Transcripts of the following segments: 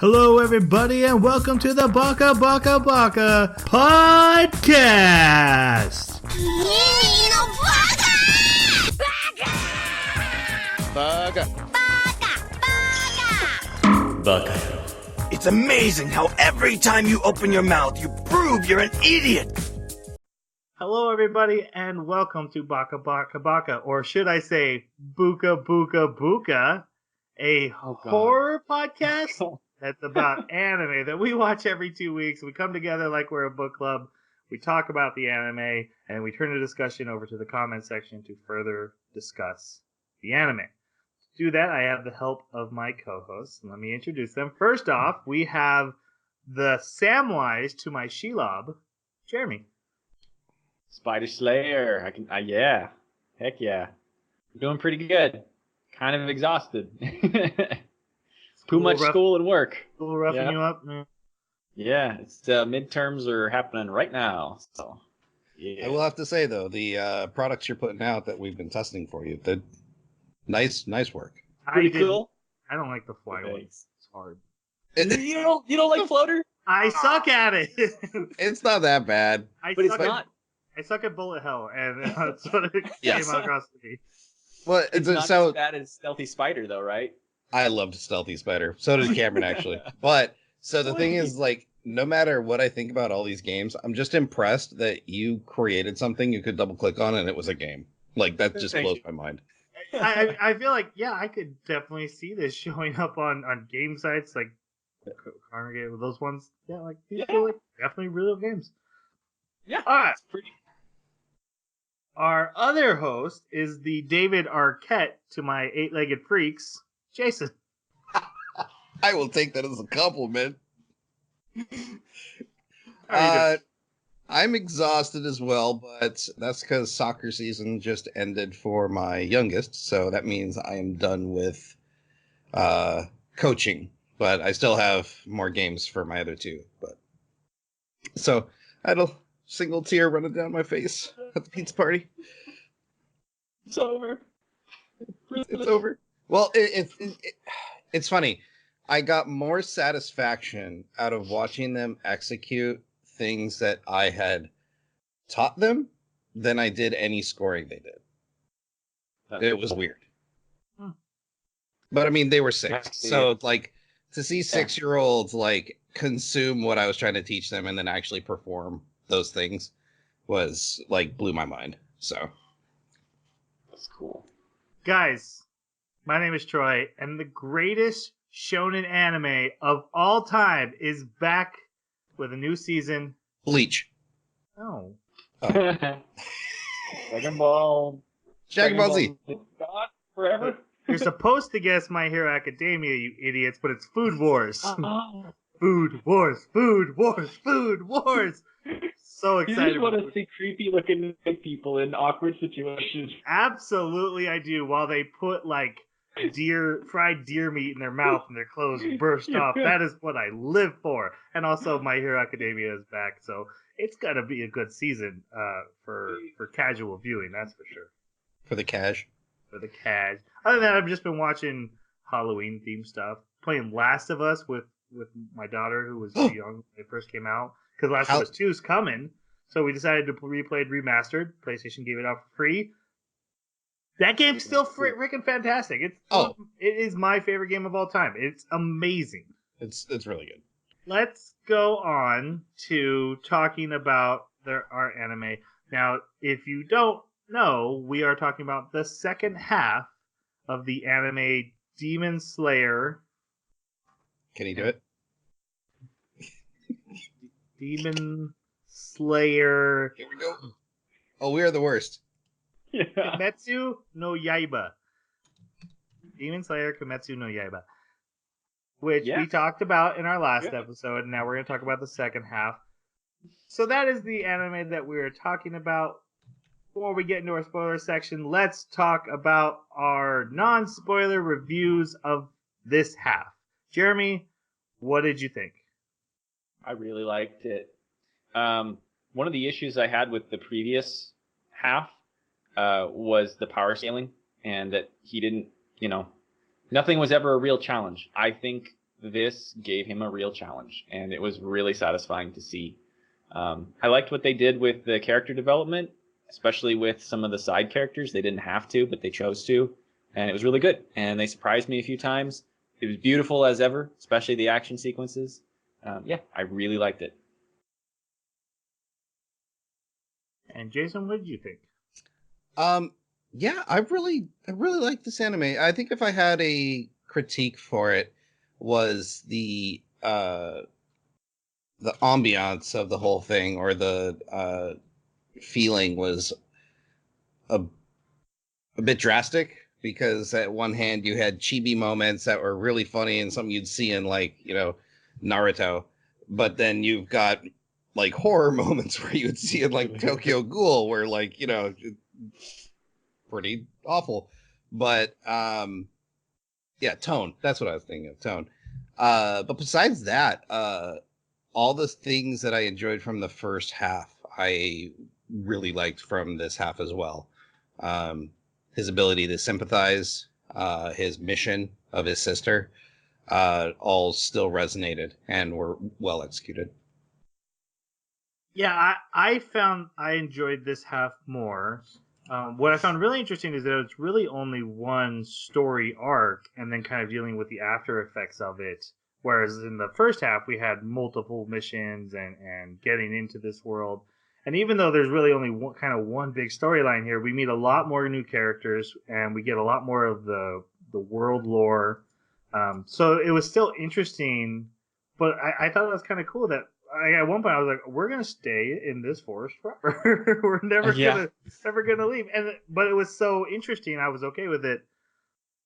Hello, everybody, and welcome to the Baka podcast. Baka. It's amazing how every time you open your mouth, you prove you're an idiot. Hello, everybody, and welcome to Baka, or should I say Buka, a horror podcast that's about anime that we watch every 2 weeks. We come together like we're a book club. We talk about the anime, and we turn the discussion over to the comment section to further discuss the anime. To do that, I have the help of my co-hosts. Let me introduce them. First off, we have the Samwise to my Shelob, Jeremy. Spider Slayer. Yeah. Heck yeah. Doing pretty good. Kind of exhausted. Too much school and work. School roughing you up? Yeah, it's midterms are happening right now. So, yeah. I will have to say though, the products you're putting out that we've been testing for you, the nice work. Pretty cool. I don't like the fly ones. It's hard. You don't like floater? I suck at it. It's not that bad. But it's not. I suck at bullet hell, and that's what it came across to me. Well, It's not as bad as Stealthy Spider, though, right? I loved Stealthy Spider. So did Cameron, actually. But so the thing is, like, no matter what I think about all these games, I'm just impressed that you created something you could double click on, and it was a game. Like, that just blows my mind. I feel like, yeah, I could definitely see this showing up on game sites like Congregate with those ones. Yeah, like these feel like definitely real games. Yeah. All right. Our other host is the David Arquette to my eight-legged freaks, Jason. I will take that as a compliment. I'm exhausted as well, but that's because soccer season just ended for my youngest, so that means I am done with coaching. But I still have more games for my other two. But so I had a single tear running down my face at the pizza party. It's over. It's over. Well, it's funny. I got more satisfaction out of watching them execute things that I had taught them than I did any scoring they did. It was weird. But I mean, they were 6. So like to see 6-year-olds like consume what I was trying to teach them and then actually perform those things was like blew my mind. So that's cool. Guys, my name is Troy, and the greatest shonen anime of all time is back with a new season. Bleach. Oh. Dragon Ball. Dragon Ball Z. God, forever. You're supposed to guess My Hero Academia, you idiots, but it's Food Wars. Food Wars. So excited. You just want to see creepy looking people in awkward situations. Absolutely, I do. While they put like fried deer meat in their mouth and their clothes burst off. That is what I live for. And also, My Hero Academia is back, so it's gonna be a good season for casual viewing. That's for sure. For the cash. Other than that, I've just been watching Halloween themed stuff, playing Last of Us with my daughter who was young when it first came out. Because Last of Us 2 is coming, so we decided to replay it remastered. PlayStation gave it out for free. That game's still freaking fantastic. It is my favorite game of all time. It's amazing. It's really good. Let's go on to talking about our anime. Now, if you don't know, we are talking about the second half of the anime Demon Slayer. Can he do it? Demon Slayer. Here we go. Oh, we are the worst. Yeah. Kimetsu no Yaiba. Demon Slayer Kimetsu no Yaiba. Which we talked about in our last episode, and now we're going to talk about the second half. So that is the anime that we were talking about. Before we get into our spoiler section, let's talk about our non-spoiler reviews of this half. Jeremy, what did you think? I really liked it. One of the issues I had with the previous half was the power scaling, and that he didn't, nothing was ever a real challenge. I think this gave him a real challenge, and it was really satisfying to see. I liked what they did with the character development, especially with some of the side characters. They didn't have to, but they chose to, and it was really good. And they surprised me a few times. It was beautiful as ever, especially the action sequences. Yeah, I really liked it. And Jason, what did you think? Yeah, I really like this anime. I think if I had a critique for it, was the ambiance of the whole thing, or the feeling was a bit drastic, because at one hand you had chibi moments that were really funny and something you'd see in, like, Naruto, but then you've got like horror moments where you would see in like Tokyo Ghoul, where, like, pretty awful. But yeah, tone. That's what I was thinking of, tone. But besides that, all the things that I enjoyed from the first half, I really liked from this half as well. His ability to sympathize, his mission of his sister, all still resonated and were well executed. Yeah, I found I enjoyed this half more. What I found really interesting is that it's really only one story arc, and then kind of dealing with the after effects of it. Whereas in the first half, we had multiple missions and getting into this world. And even though there's really only one big storyline here, we meet a lot more new characters, and we get a lot more of the world lore. So it was still interesting, but I thought it was kind of cool that at one point I was like, we're gonna stay in this forest forever. We're never gonna leave. But it was so interesting. I was okay with it.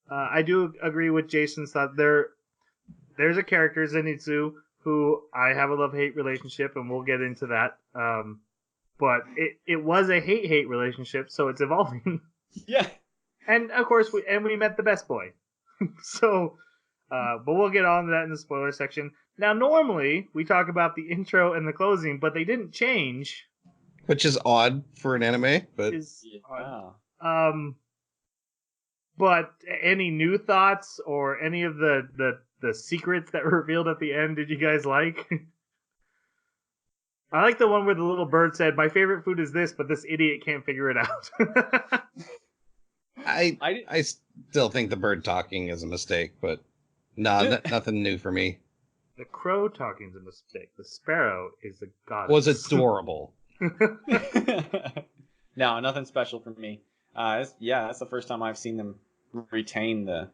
I do agree with Jason's thought. There's a character, Zenitsu, who I have a love-hate relationship, and we'll get into that. But it was a hate-hate relationship, so it's evolving. Yeah. And of course, we met the best boy. So, but we'll get on to that in the spoiler section. Now, normally we talk about the intro and the closing, but they didn't change, which is odd for an anime. But but any new thoughts or any of the secrets that were revealed at the end? Did you guys like? I like the one where the little bird said, "My favorite food is this, but this idiot can't figure it out." I still think the bird talking is a mistake, but nothing new for me. The crow talking is a mistake. The sparrow is a goddess. Was adorable. No, nothing special for me. That's the first time I've seen them retain the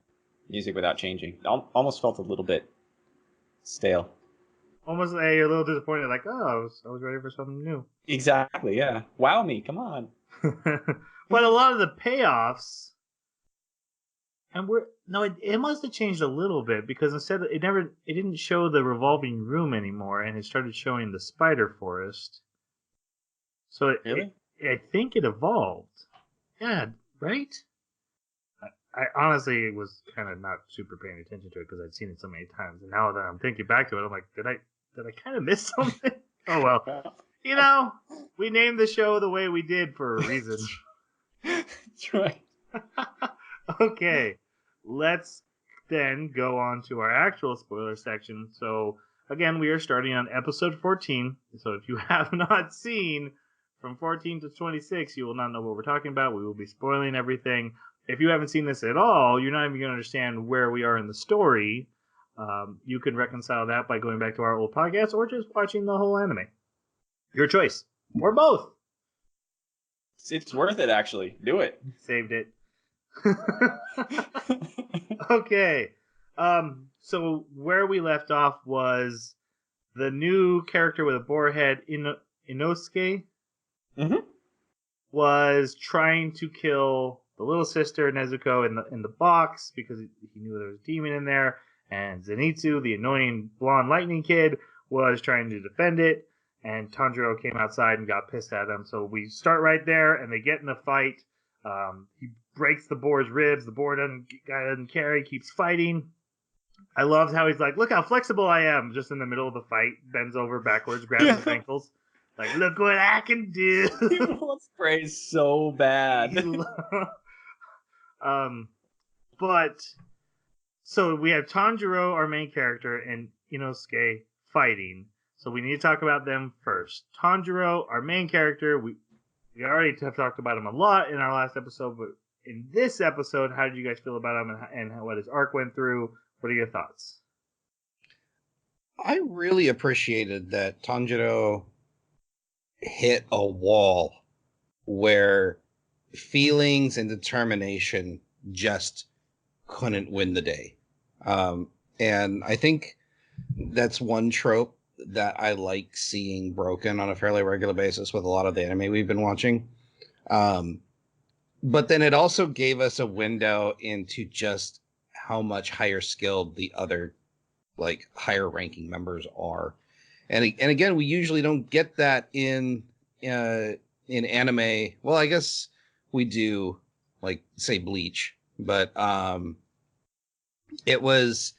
music without changing. Almost felt a little bit stale. Almost, you're a little disappointed. Like, oh, I was ready for something new. Exactly. Yeah. Wow me. Come on. But a lot of the payoffs, and it must have changed a little bit, because instead it didn't show the revolving room anymore, and it started showing the spider forest. So I think it evolved. Yeah, right? I honestly was kind of not super paying attention to it because I'd seen it so many times, and now that I'm thinking back to it, I'm like, did I kind of miss something? Oh well, we named the show the way we did for a reason. That's right. Okay, let's then go on to our actual spoiler section. So again, we are starting on episode 14. So if you have not seen from 14 to 26, you will not know what we're talking about. We will be spoiling everything. If you haven't seen this at all, you're not even going to understand where we are in the story. You can reconcile that by going back to our old podcast or just watching the whole anime. Your choice. Or both. It's worth it, actually. Do it. Saved it. Okay. So where we left off was the new character with a boar head, Inosuke, was trying to kill the little sister Nezuko in the box because he knew there was a demon in there, and Zenitsu, the annoying blonde lightning kid, was trying to defend it, and Tanjiro came outside and got pissed at him. So we start right there, and they get in a fight. He breaks the boar's ribs. The boar guy doesn't care. He keeps fighting. I loved how he's like, "Look how flexible I am!" Just in the middle of the fight, bends over backwards, grabs his ankles. Like, look what I can do. Let's praise so bad. But So we have Tanjiro, our main character, and Inosuke fighting. So we need to talk about them first. Tanjiro, our main character, we already have talked about him a lot in our last episode, but in this episode, how did you guys feel about him and what his arc went through? What are your thoughts? I really appreciated that Tanjiro hit a wall where feelings and determination just couldn't win the day. And I think that's one trope that I like seeing broken on a fairly regular basis with a lot of the anime we've been watching. But then it also gave us a window into just how much higher skilled the other, like, higher ranking members are. And again, we usually don't get that in anime. Well, I guess we do, like, say, Bleach, but it was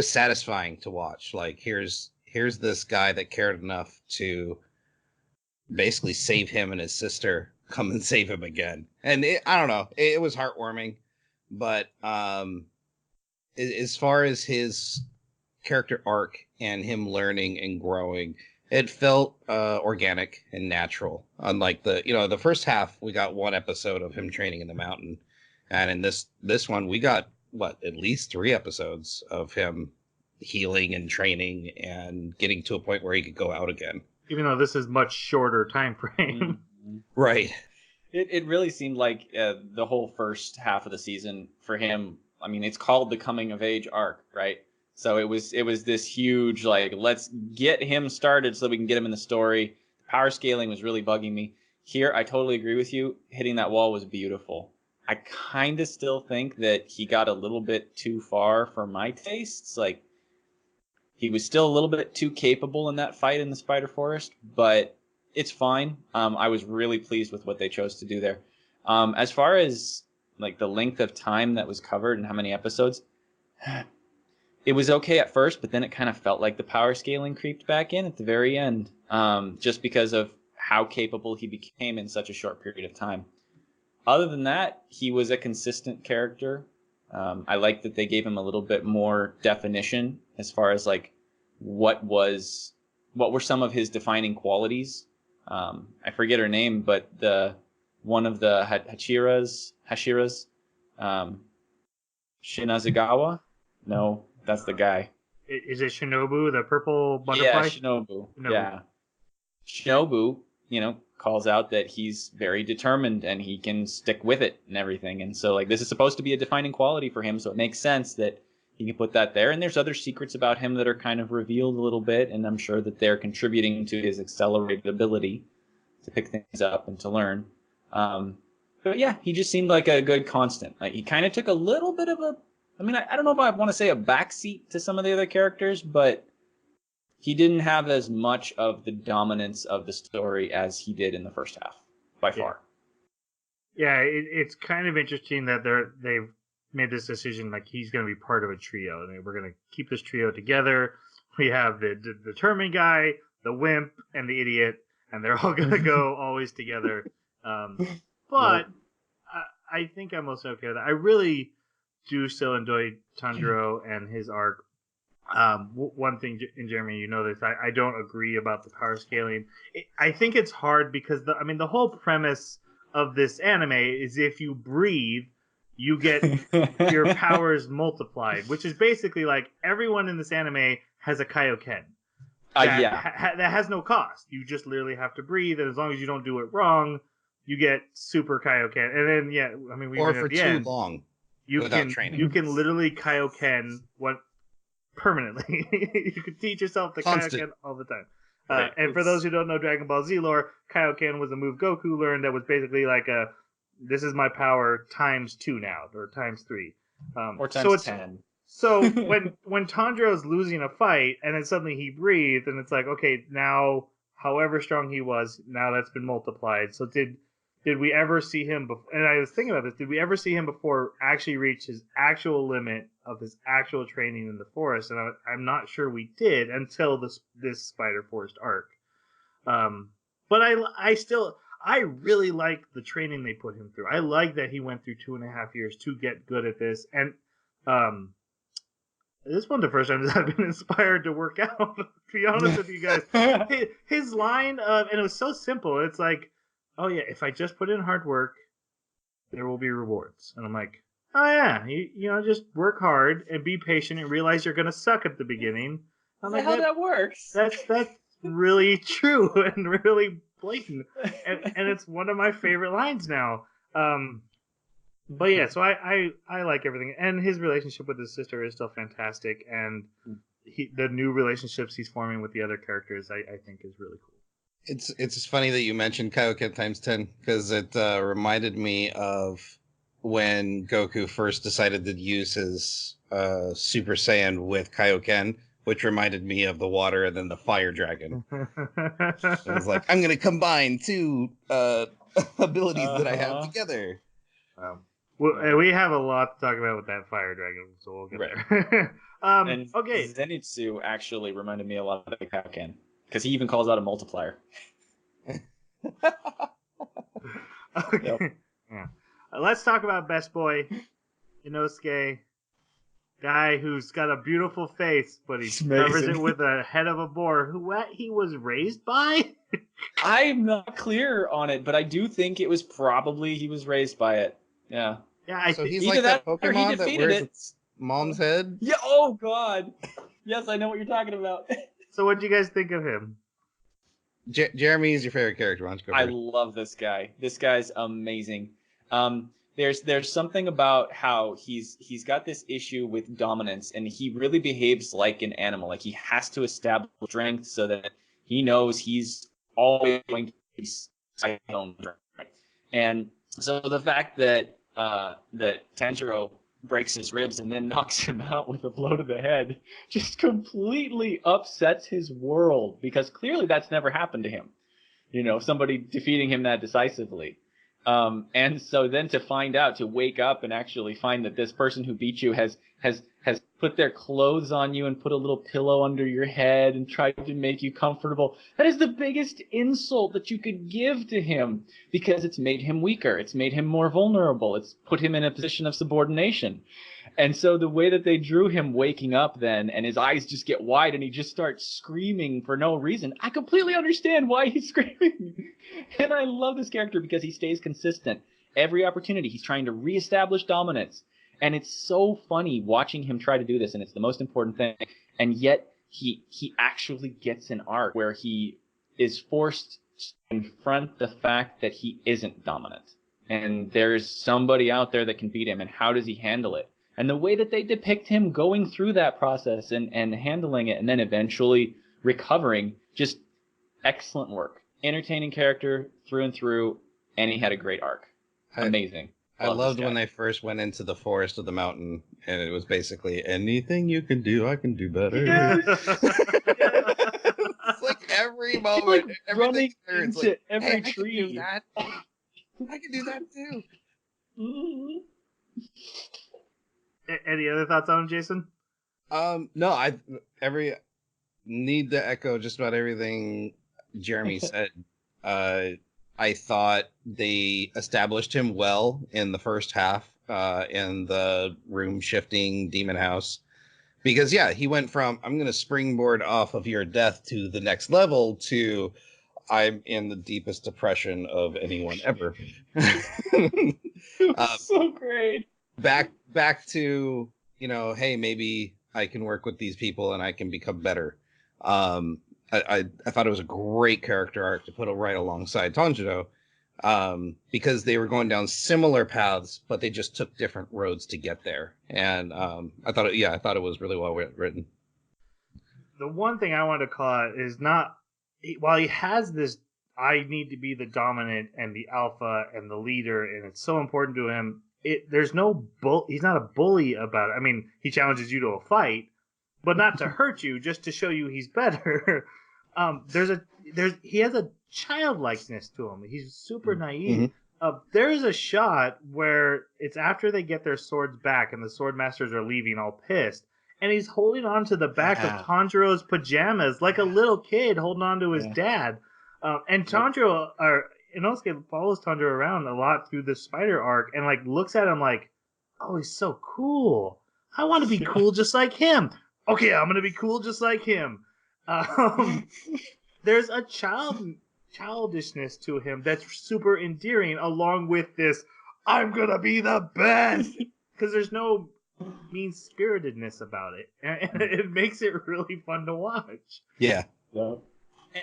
satisfying to watch. Like, here's this guy that cared enough to basically save him and his sister, come and save him again. And I don't know, it was heartwarming. But as far as his character arc and him learning and growing, it felt organic and natural. Unlike the first half, we got one episode of him training in the mountain, and in this one, we got at least 3 episodes of him healing and training and getting to a point where he could go out again. Even though this is much shorter time frame. Right. It really seemed like the whole first half of the season for him. I mean, it's called the coming of age arc, right? So it was this huge, like, let's get him started so we can get him in the story. Power scaling was really bugging me. Here, I totally agree with you. Hitting that wall was beautiful. I kind of still think that he got a little bit too far for my tastes. Like, he was still a little bit too capable in that fight in the Spider Forest, but it's fine. I was really pleased with what they chose to do there. As far as, like, the length of time that was covered and how many episodes, it was okay at first, but then it kind of felt like the power scaling creeped back in at the very end, just because of how capable he became in such a short period of time. Other than that, he was a consistent character. I like that they gave him a little bit more definition as far as, like, what were some of his defining qualities. I forget her name, but one of the Hashiras, Shinazagawa? No, that's the guy. Is it Shinobu, the purple butterfly? Yeah, Shinobu. Yeah. Shinobu, calls out that he's very determined and he can stick with it and everything. And so, like, this is supposed to be a defining quality for him, so it makes sense that he can put that there. And there's other secrets about him that are kind of revealed a little bit, and I'm sure that they're contributing to his accelerated ability to pick things up and to learn. But yeah, he just seemed like a good constant. Like, he kind of took a little bit of a, I mean, I don't know if I want to say a backseat to some of the other characters, but he didn't have as much of the dominance of the story as he did in the first half, by far. Yeah, it's kind of interesting that they've made this decision, like, he's going to be part of a trio. I mean, we're going to keep this trio together. We have the determined guy, the wimp, and the idiot, and they're all going to go always together. But I think I'm also okay with that. I really do still enjoy Tanjiro and his arc. One thing, and Jeremy, you know this, I don't agree about the power scaling. I think it's hard because the whole premise of this anime is if you breathe, you get your powers multiplied, which is basically like everyone in this anime has a Kaioken. That has no cost. You just literally have to breathe, and as long as you don't do it wrong, you get super Kaioken. And then or for too long, you can literally Kaioken permanently. You can teach yourself the Kaioken all the time. And for those who don't know Dragon Ball Z lore, Kaioken was a move Goku learned that was basically like this is my power times 2 now, or times 3. Or times 10. So when Tanjiro's losing a fight, and then suddenly he breathed, and it's like, okay, now, however strong he was, now that's been multiplied. So did we ever see him before? And I was thinking about this. Did we ever see him before actually reach his actual limit of his actual training in the forest? And I'm not sure we did until this Spider Forest arc. But I really like the training they put him through. I like that he went through 2.5 years to get good at this. And This is one of the first times I've been inspired to work out. To be honest with you guys, his line of, and it was so simple. It's like, oh yeah, if I just put in hard work, there will be rewards. And I'm like, oh yeah, you know, just work hard and be patient and realize you're gonna suck at the beginning. I'm like, how that works. That's really true and really blatant, and it's one of my favorite lines now. But yeah, so I like everything, and his relationship with his sister is still fantastic, and the new relationships he's forming with the other characters, I think, is really cool. It's funny that you mentioned Kaioken times 10 because it reminded me of when Goku first decided to use his Super Saiyan with Kaioken, which reminded me of the water and then the fire dragon. It was like, I'm going to combine two abilities that I have together. Well, we have a lot to talk about with that fire dragon, so we'll get there. And okay. Zenitsu actually reminded me a lot of the Kaioken, because he even calls out a multiplier. Okay. Yep. Yeah. Let's talk about Best Boy, Inosuke. Guy who's got a beautiful face, but he covers it with a head of a boar. Who he was raised by? I'm not clear on it, but I do think it was probably he was raised by it. Yeah. Yeah. So he's like that Pokemon that wears its mom's head? Yeah. Oh God. Yes, I know what you're talking about. So what do you guys think of him? Jeremy is your favorite character. Why don't you go first? I love this guy. This guy's amazing. There's something about how he's got this issue with dominance, and he really behaves like an animal. Like he has to establish strength so that he knows he's always going to be own strength. And so the fact that that Tanjiro breaks his ribs and then knocks him out with a blow to the head just completely upsets his world, because clearly that's never happened to him. You know, somebody defeating him that decisively. And so then to wake up and actually find that this person who beat you has put their clothes on you and put a little pillow under your head and tried to make you comfortable. That is the biggest insult that you could give to him, because it's made him weaker. It's made him more vulnerable. It's put him in a position of subordination. And so the way that they drew him waking up then, and his eyes just get wide and he just starts screaming for no reason, I completely understand why he's screaming. And I love this character because he stays consistent. Every opportunity, he's trying to reestablish dominance. And it's so funny watching him try to do this, and it's the most important thing. And yet he actually gets an arc where he is forced to confront the fact that he isn't dominant. And there's somebody out there that can beat him, and how does he handle it? And the way that they depict him going through that process and handling it and then eventually recovering, just excellent work. Entertaining character through and through, and he had a great arc. Amazing. I loved when they first went into the forest of the mountain, and it was basically, anything you can do, I can do better. Yes. It's like every moment, like running it's into like, every hey, tree. I can do that too. Mm-hmm. Any other thoughts on him, Jason? No, I need to echo just about everything Jeremy said. I thought they established him well in the first half, in the room shifting demon house, because yeah, he went from I'm going to springboard off of your death to the next level to I'm in the deepest depression of anyone ever. So great. Back to, you know, hey, maybe I can work with these people and I can become better. I thought it was a great character arc to put right alongside Tanjiro, because they were going down similar paths, but they just took different roads to get there. And I thought it was really well written. The one thing I wanted to call out is while he has this, I need to be the dominant and the alpha and the leader, and it's so important to him. There's no he's not a bully about it. I mean, he challenges you to a fight, but not to hurt you, just to show you he's better. He has a childlikeness to him. He's super naive. Mm-hmm. There's a shot where it's after they get their swords back and the sword masters are leaving all pissed, and he's holding on to the back of Tanjiro's pajamas like a little kid holding on to his dad. And Tanjiro, or Inosuke, follows Tanjiro around a lot through the spider arc and like looks at him like, oh, he's so cool. I want to be cool just like him. Okay, I'm gonna be cool just like him. There's a childishness to him that's super endearing, along with this "I'm gonna be the best" because there's no mean spiritedness about it, and it makes it really fun to watch. Yeah.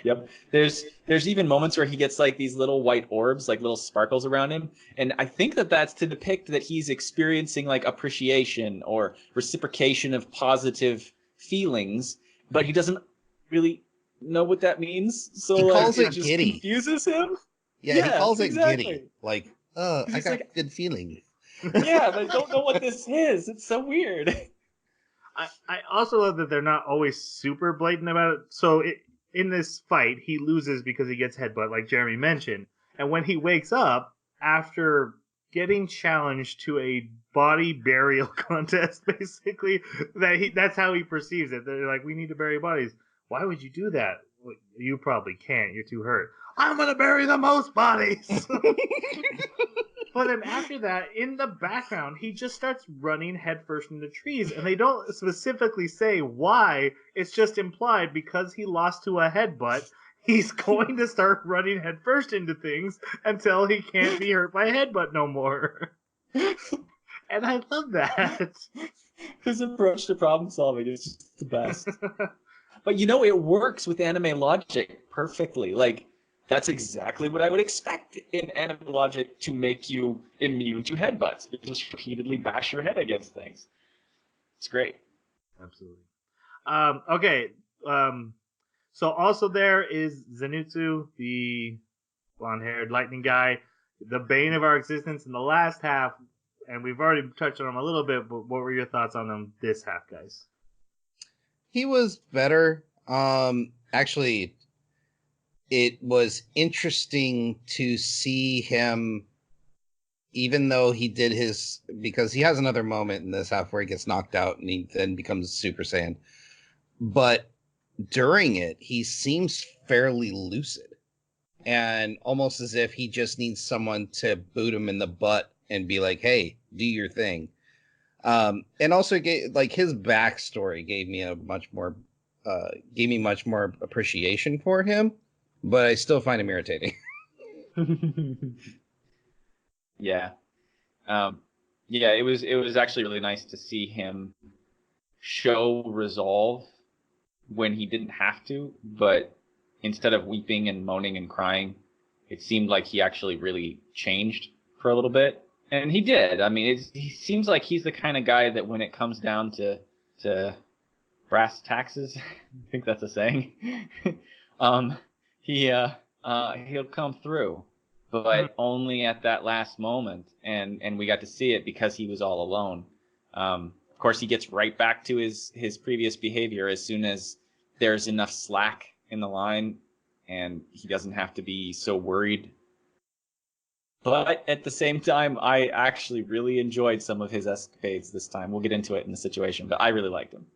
Yep. There's even moments where he gets like these little white orbs, like little sparkles around him, and I think that that's to depict that he's experiencing like appreciation or reciprocation of positive feelings, but he doesn't really know what that means. So He like, calls it just giddy. confuses him. Yeah, he calls it giddy. Like, I He's got like, good feeling. yeah, but I don't know what this is. It's so weird. I also love that they're not always super blatant about it. So in this fight, he loses because he gets headbutt, like Jeremy mentioned. And when he wakes up after getting challenged to a body burial contest, basically, that's how he perceives it. They're like, we need to bury bodies. Why would you do that? Well, you probably can't. You're too hurt. I'm gonna bury the most bodies. But then after that, in the background, he just starts running headfirst into trees, and they don't specifically say why. It's just implied because he lost to a headbutt, he's going to start running headfirst into things until he can't be hurt by a headbutt no more. And I love that. His approach to problem solving is just the best. But you know, it works with anime logic perfectly. Like, that's exactly what I would expect in anime logic to make you immune to headbutts. You just repeatedly bash your head against things. It's great. Absolutely. Okay. So also there is Zenitsu, the blonde-haired lightning guy, the bane of our existence in the last half, and we've already touched on him a little bit, but what were your thoughts on him this half, guys? He was better. Actually, it was interesting to see him, even though he did because he has another moment in this half where he gets knocked out and he then becomes Super Saiyan. But during it, he seems fairly lucid and almost as if he just needs someone to boot him in the butt and be like, hey, do your thing. And also his backstory gave me much more appreciation for him, but I still find him irritating. Yeah. Yeah, it was actually really nice to see him show resolve when he didn't have to, but instead of weeping and moaning and crying, it seemed like he actually really changed for a little bit. And he did. I mean, he seems like he's the kind of guy that when it comes down to brass taxes, I think that's a saying, he'll come through, but only at that last moment. And we got to see it because he was all alone. Of course, he gets right back to his previous behavior as soon as there's enough slack in the line and he doesn't have to be so worried. But at the same time, I actually really enjoyed some of his escapades this time. We'll get into it in the situation, but I really liked him.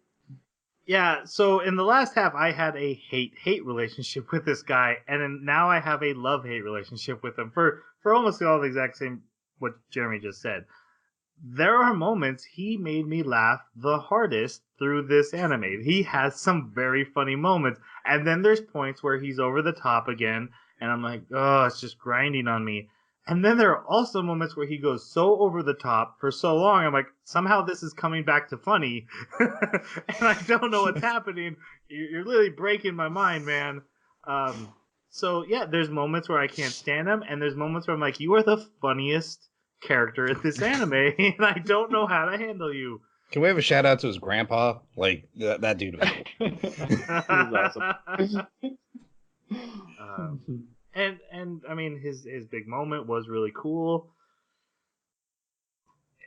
Yeah, so in the last half, I had a hate-hate relationship with this guy, and then now I have a love-hate relationship with him for almost all the exact same what Jeremy just said. There are moments he made me laugh the hardest through this anime. He has some very funny moments, and then there's points where he's over the top again, and I'm like, oh, it's just grinding on me. And then there are also moments where he goes so over the top for so long, I'm like, somehow this is coming back to funny, and I don't know what's happening. You're literally breaking my mind, man. So yeah, there's moments where I can't stand him, and there's moments where I'm like, you are the funniest character in this anime, and I don't know how to handle you. Can we have a shout out to his grandpa? Like that dude was cool. He was awesome. And I mean his big moment was really cool.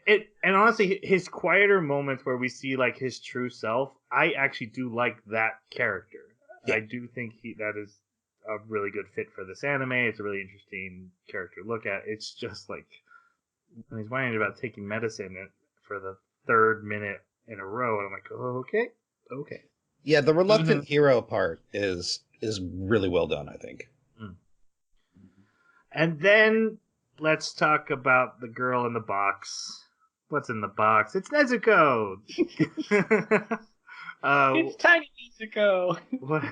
And honestly, his quieter moments where we see like his true self, I actually do like that character. Yeah. I do think that is a really good fit for this anime. It's a really interesting character to look at. It's just like when he's whining about taking medicine for the third minute in a row, and I'm like, oh, okay. Yeah, the reluctant hero part is really well done, I think. And then let's talk about the girl in the box. What's in the box? It's Nezuko. It's tiny Nezuko. What?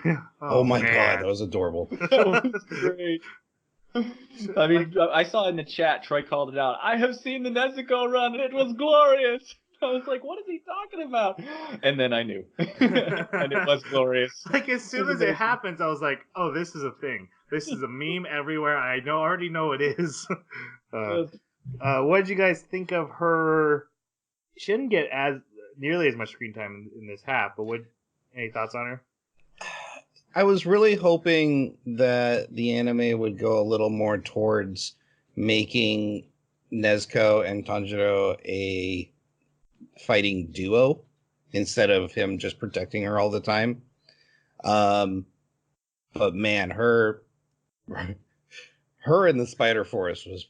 Oh my man. god, that was adorable. That was great. I mean, I saw in the chat, Troy called it out. I have seen the Nezuko run, and it was glorious. I was like, what is he talking about? And then I knew. And it was glorious. Like, as soon as it happens, I was like, oh, this is a thing. This is a meme everywhere. I already know it is. What did you guys think of her? She didn't get nearly as much screen time in this half, but any thoughts on her? I was really hoping that the anime would go a little more towards making Nezuko and Tanjiro a fighting duo instead of him just protecting her all the time. But man, her in the Spider Forest was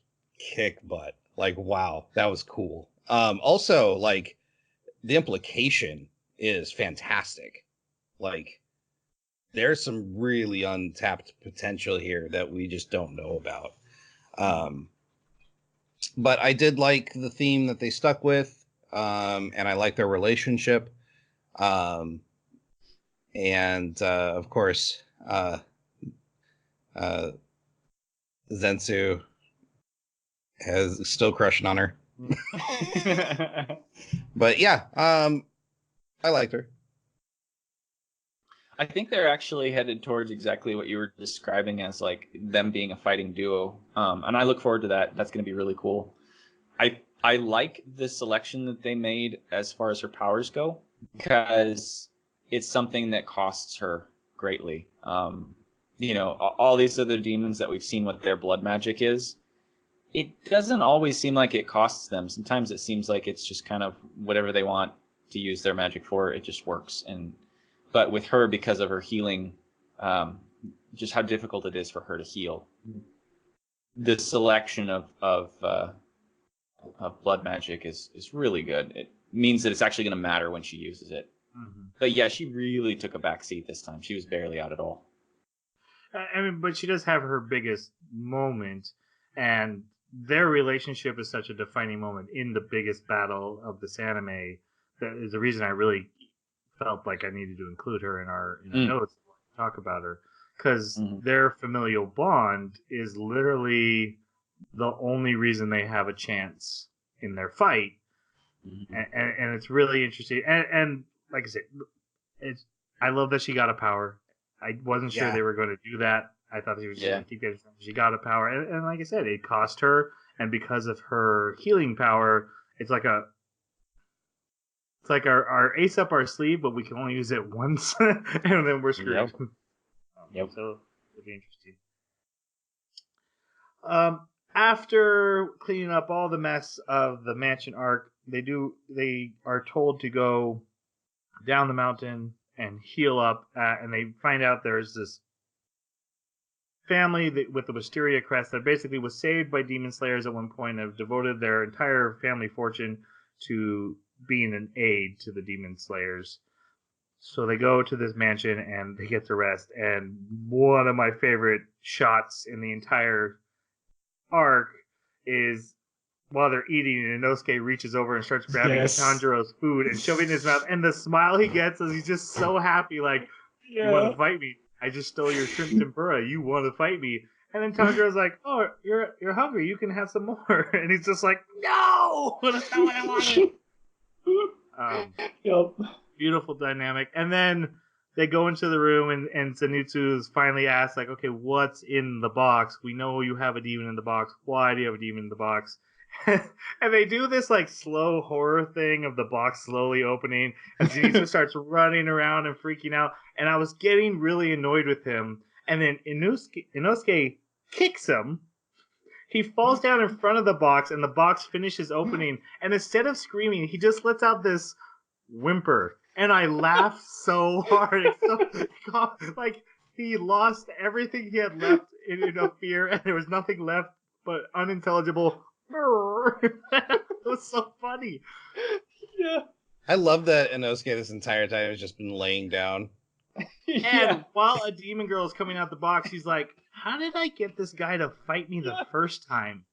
kick butt. Like, wow, that was cool. Also, like, the implication is fantastic. Like, there's some really untapped potential here that we just don't know about. But I did like the theme that they stuck with, and I like their relationship. And of course, Zenitsu has still crushing on her. But yeah, I liked her. I think they're actually headed towards exactly what you were describing as like them being a fighting duo. And I look forward to that. That's going to be really cool. I like the selection that they made as far as her powers go, because it's something that costs her greatly. You know, all these other demons that we've seen what their blood magic is, it doesn't always seem like it costs them. Sometimes it seems like it's just kind of whatever they want to use their magic for, it just works. But with her, because of her healing, just how difficult it is for her to heal, the selection of blood magic is really good. It means that it's actually going to matter when she uses it. Mm-hmm. But yeah, she really took a back seat this time. She was barely out at all. I mean, but she does have her biggest moment, and their relationship is such a defining moment in the biggest battle of this anime. That is the reason I really felt like I needed to include her in our notes to talk about her, because their familial bond is literally the only reason they have a chance in their fight, and it's really interesting. And like I said, I love that she got a power. I wasn't sure they were going to do that. I thought she was going to keep getting. She got a power, and like I said, it cost her. And because of her healing power, it's like our ace up our sleeve, but we can only use it once, and then we're screwed. Yep. So it'll be interesting. After cleaning up all the mess of the mansion arc, they are told to go down the mountain and heal up, and they find out there's this family with the Wisteria crest that basically was saved by demon slayers at one point, and have devoted their entire family fortune to being an aid to the demon slayers. So they go to this mansion and they get to rest, and one of my favorite shots in the entire arc is while they're eating, and Inosuke reaches over and starts grabbing Tanjiro's food and shoving it in his mouth, and the smile he gets is he's just so happy, like, you want to fight me? I just stole your shrimp tempura. You want to fight me? And then Tanjiro's like, oh, you're hungry. You can have some more. And he's just like, no! That's not what I wanted. Beautiful dynamic. And then they go into the room, and Zenitsu's finally asked, like, okay, what's in the box? We know you have a demon in the box. Why do you have a demon in the box? And they do this like slow horror thing of the box slowly opening, and Zenitsu starts running around and freaking out. And I was getting really annoyed with him. And then Inosuke kicks him. He falls down in front of the box, and the box finishes opening. And instead of screaming, he just lets out this whimper. And I laughed so hard. It's so, like, he lost everything he had left in fear, and there was nothing left but unintelligible. It was so funny. Yeah. I love that Inosuke this entire time has just been laying down. And while a demon girl is coming out the box, he's like, how did I get this guy to fight me the first time?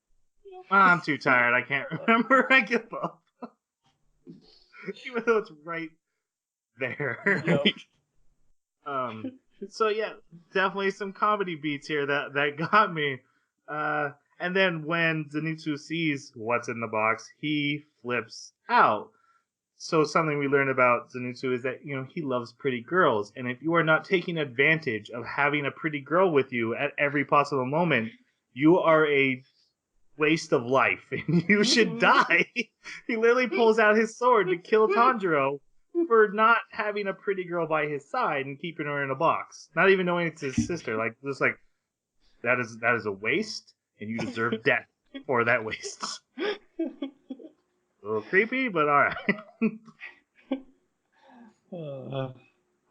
I'm too tired. I can't remember. I give up. Even though it's right there. Yep. So yeah, definitely some comedy beats here that got me. And then when Zenitsu sees what's in the box, he flips out. So something we learned about Zenitsu is that he loves pretty girls, and if you are not taking advantage of having a pretty girl with you at every possible moment, you are a waste of life, and you should die. He literally pulls out his sword to kill Tanjiro for not having a pretty girl by his side and keeping her in a box, not even knowing it's his sister. Like just like that is a waste, and you deserve death for that waste. A little creepy, but all right. Yeah,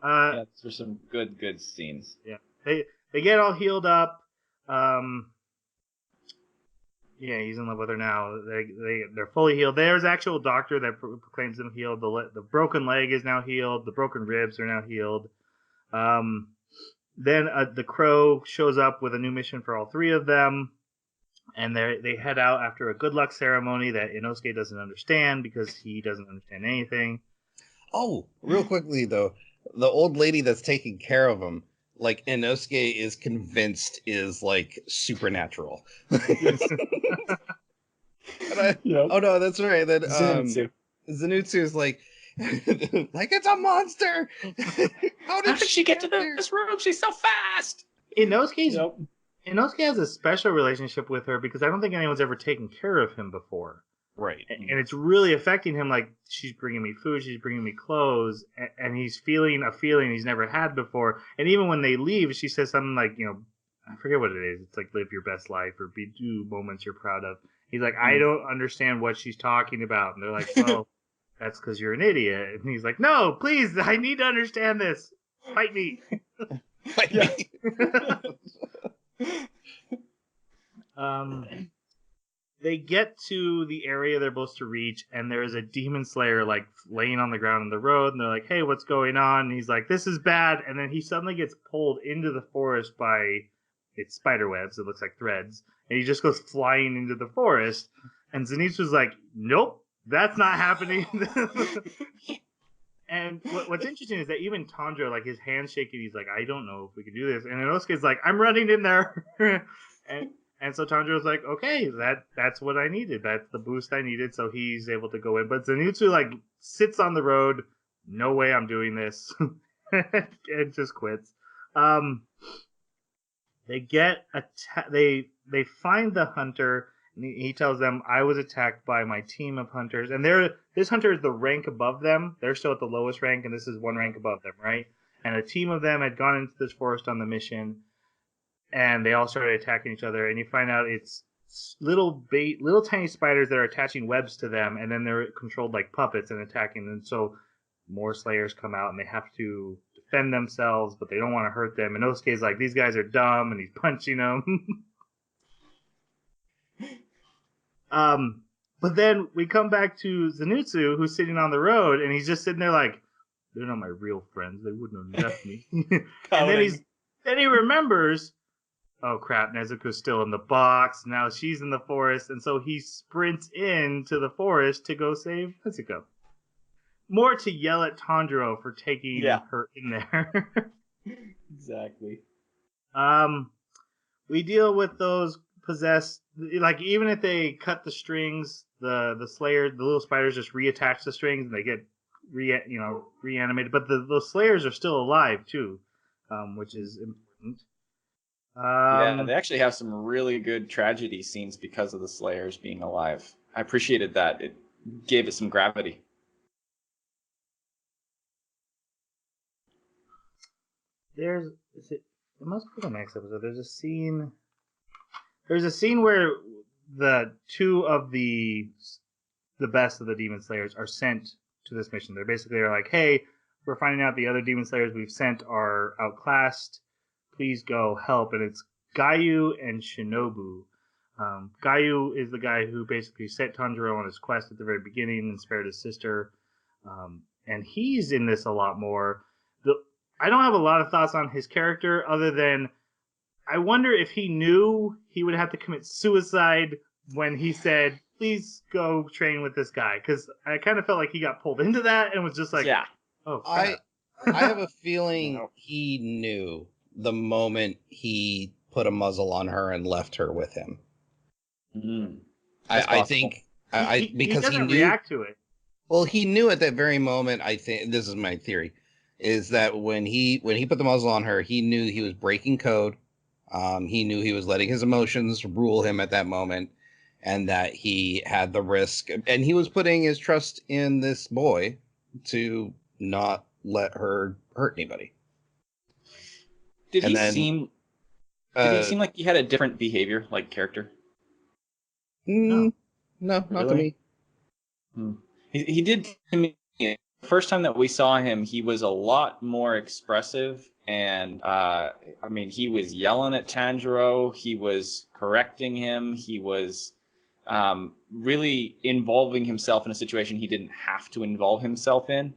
those were some good scenes. Yeah, they get all healed up. Yeah, he's in love with her now. They're fully healed. There's actual doctor that proclaims them healed. The broken leg is now healed. The broken ribs are now healed. Then the crow shows up with a new mission for all three of them, and they head out after a good luck ceremony that Inosuke doesn't understand because he doesn't understand anything. Oh, real quickly though, the old lady that's taking care of him, like Inosuke is convinced is like supernatural. Yep. Oh no, that's right. Then Zenitsu. Zenitsu is like, like it's a monster. How did she get to this room? She's so fast. Inosuke has a special relationship with her because I don't think anyone's ever taken care of him before. Right. And it's really affecting him. Like, she's bringing me food, she's bringing me clothes, and he's feeling a feeling he's never had before. And even when they leave, she says something like, I forget what it is. It's like, live your best life or do moments you're proud of. He's like, I don't understand what she's talking about. And they're like, well, that's because you're an idiot. And he's like, no, please, I need to understand this. Fight me. Fight me. They get to the area they're supposed to reach, and there's a demon slayer like laying on the ground in the road, and they're like, hey, what's going on? And he's like, this is bad. And then he suddenly gets pulled into the forest by its spider webs. It looks like threads. And he just goes flying into the forest. And Zenitsu's like, nope, that's not happening. And what's interesting is that even Tanjiro, like, his hand's shaking. He's like, I don't know if we can do this. And Inosuke's like, I'm running in there. And so Tanjiro's like, okay, that's what I needed. That's the boost I needed. So he's able to go in. But Zenitsu, like, sits on the road. No way I'm doing this. And just quits. They get they find the hunter. And he tells them, I was attacked by my team of hunters. And this hunter is the rank above them. They're still at the lowest rank, and this is one rank above them, right? And a team of them had gone into this forest on the mission. And they all started attacking each other, and you find out it's little tiny spiders that are attaching webs to them, and then they're controlled like puppets and attacking them. So more slayers come out, and they have to defend themselves, but they don't want to hurt them. And Inosuke's like, these guys are dumb, and he's punching them. But then we come back to Zenitsu, who's sitting on the road, and he's just sitting there like, they're not my real friends. They wouldn't have left me. And then he remembers, oh crap, Nezuko's still in the box. Now she's in the forest. And so he sprints into the forest to go save Nezuko. More to yell at Tanjiro for taking her in there. Exactly. We deal with those possessed, like, even if they cut the strings, the Slayer, the little spiders just reattach the strings and they get reanimated. But those Slayers are still alive too, which is important. Yeah, they actually have some really good tragedy scenes because of the Slayers being alive. I appreciated that. It gave it some gravity. It must be the next episode. There's a scene where the two of the best of the Demon Slayers are sent to this mission. They're basically like, hey, we're finding out the other Demon Slayers we've sent are outclassed. Please go help. And it's Gayu and Shinobu. Gayu is the guy who basically sent Tanjiro on his quest at the very beginning and spared his sister. And he's in this a lot more. I don't have a lot of thoughts on his character other than I wonder if he knew he would have to commit suicide when he said, please go train with this guy, because I kind of felt like he got pulled into that and was just like, Yeah. oh, I have a feeling No. he knew the moment he put a muzzle on her and left her with him. That's I possible. think he because doesn't knew. react to it. Well, he knew at that very moment. I think this is my theory, is that when he put the muzzle on her, he knew he was breaking code. He knew he was letting his emotions rule him at that moment, and that he had the risk, and he was putting his trust in this boy to not let her hurt anybody. Did And he then, seem like he had a different behavior, like character? No, not to Really? me. He did to me. The first time that we saw him, he was a lot more expressive, and I mean, he was yelling at Tanjiro. He was correcting him. He was really involving himself in a situation he didn't have to involve himself in.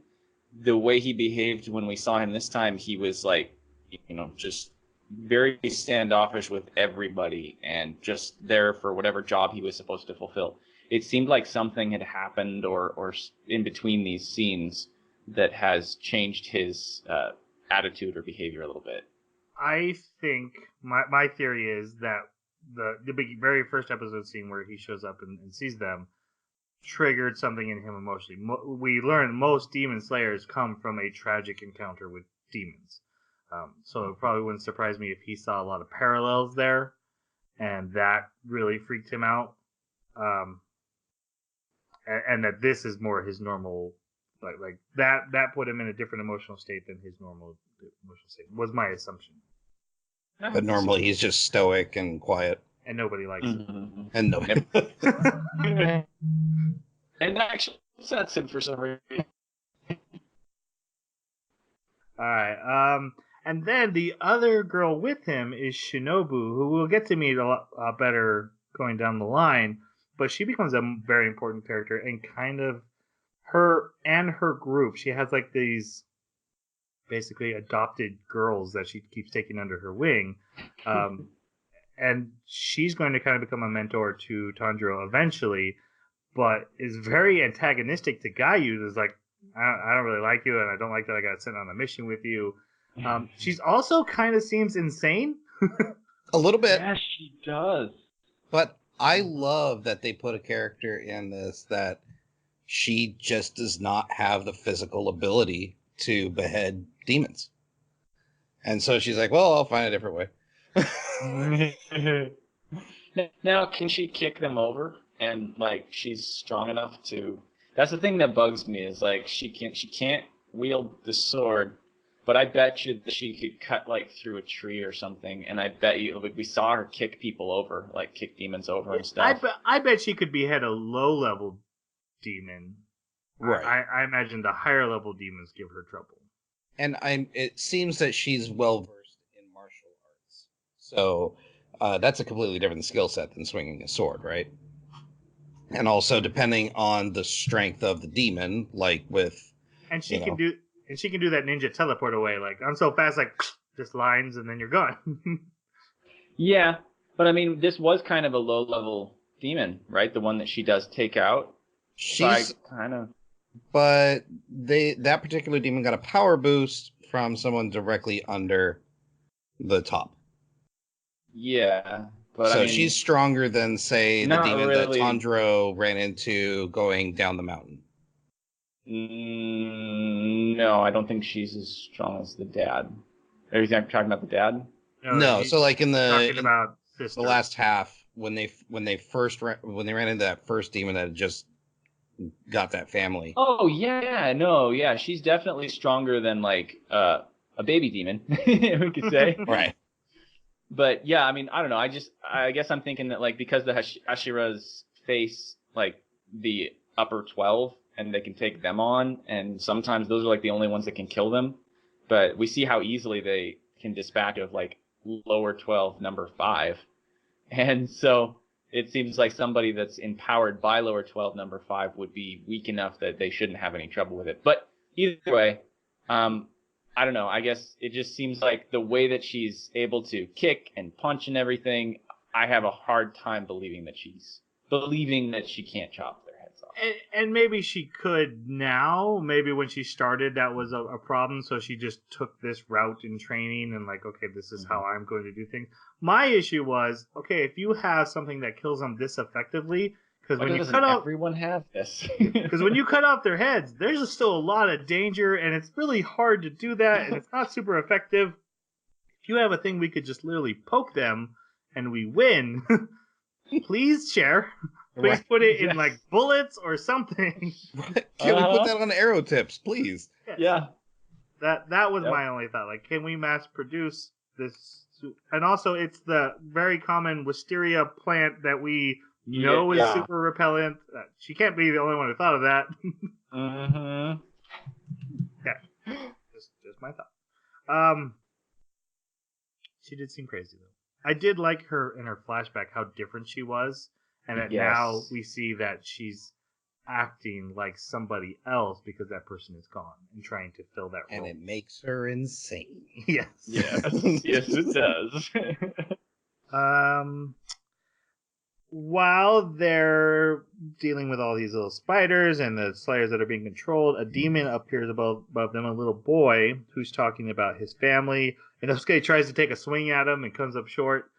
The way he behaved when we saw him this time, he was like, just very standoffish with everybody and just there for whatever job he was supposed to fulfill. It seemed like something had happened or in between these scenes that has changed his attitude or behavior a little bit. I think my theory is that the very first episode scene where he shows up and sees them triggered something in him emotionally. We learned most demon slayers come from a tragic encounter with demons. So it probably wouldn't surprise me if he saw a lot of parallels there, and that really freaked him out. And that this is more his normal, like that put him in a different emotional state than his normal emotional state, was my assumption. But normally he's just stoic and quiet, And nobody likes it. and no. And actually upsets him for some reason. All right. And then the other girl with him is Shinobu, who we'll get to meet a lot better going down the line. But she becomes a very important character, and kind of her group. She has like these basically adopted girls that she keeps taking under her wing. And she's going to kind of become a mentor to Tanjiro eventually, but is very antagonistic to Gayu. Is like, I don't really like you, and I don't like that I got sent on a mission with you. She's also kind of seems insane. A little bit. Yes, she does. But I love that they put a character in this that she just does not have the physical ability to behead demons. And so she's like, well, I'll find a different way. Now, can she kick them over? And like, she's strong enough to. That's the thing that bugs me is like she can't wield the sword, but I bet you that she could cut like through a tree or something. And I bet you like we saw her kick people over, like kick demons over and stuff. I bet she could behead a low level demon. Right. I imagine the higher level demons give her trouble. And it seems that she's well versed in martial arts. So that's a completely different skill set than swinging a sword, right? And also depending on the strength of the demon, like with And she can do that ninja teleport away. Like, I'm so fast, like just lines, and then you're gone. Yeah, but I mean, this was kind of a low level demon, right? The one that she does take out. she's kind of. but that particular demon got a power boost from someone directly under the top. Yeah, but So I mean, she's stronger than, say, the not demon really. that Tanjiro ran into going down the mountain. No, I don't think she's as strong as the dad. Are you talking about the dad? No, so like in talking about the sister. last half, when they ran into that first demon that had just got that family. Oh yeah, no, yeah, she's definitely stronger than like a baby demon, we could say. Right. But yeah, I mean, I don't know. I guess I'm thinking that like because the Ashira's face like the upper 12 and they can take them on, and sometimes those are like the only ones that can kill them. But we see how easily they can dispatch of like lower 12 number 5, and so it seems like somebody that's empowered by lower 12 number 5 would be weak enough that they shouldn't have any trouble with it. But either way, I don't know. I guess it just seems like the way that she's able to kick and punch and everything, I have a hard time believing that she's believing that she can't chop their heads off. And maybe she could now. Maybe when she started, that was a problem. So she just took this route in training and like, okay, this is how I'm going to do things. My issue was, okay, if you have something that kills them this effectively, because when you cut off, everyone have this? because when you cut off their heads, there's still a lot of danger, and it's really hard to do that, and it's not super effective. If you have a thing we could just literally poke them and we win, please share. Please put it in like bullets or something. Can we put that on arrow tips, please? Yeah. That was my only thought. Like, can we mass produce this? And also, it's the very common wisteria plant that we know is super repellent. She can't be the only one who thought of that. Yeah, just my thought. She did seem crazy though. I did like her in her flashback how different she was, and that now we see that she's acting like somebody else because that person is gone and trying to fill that role. And it makes her insane. Yes. Yes, it does. While they're dealing with all these little spiders and the slayers that are being controlled, a demon appears above them, a little boy who's talking about his family. Inosuke tries to take a swing at him and comes up short.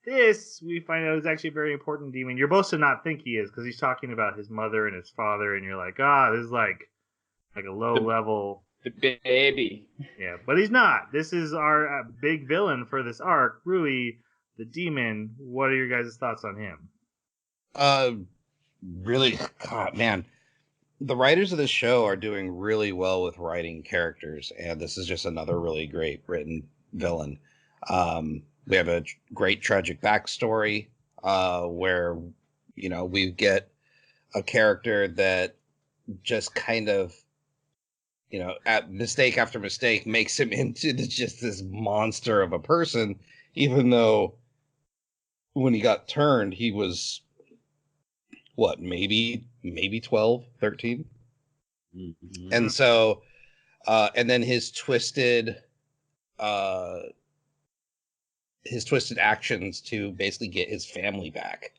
This, we find out, is actually a very important demon. You're supposed to not think he is because he's talking about his mother and his father, and you're like, this is like a low level. The baby. Yeah, but he's not. This is our big villain for this arc, Rui, the demon. What are your guys' thoughts on him? Really, God, man. The writers of this show are doing really well with writing characters, and this is just another really great written villain. We have a great tragic backstory where, we get a character that just kind of, at mistake after mistake makes him into just this monster of a person, even though when he got turned, he was, maybe 12, 13? Mm-hmm. And so, and then his twisted actions to basically get his family back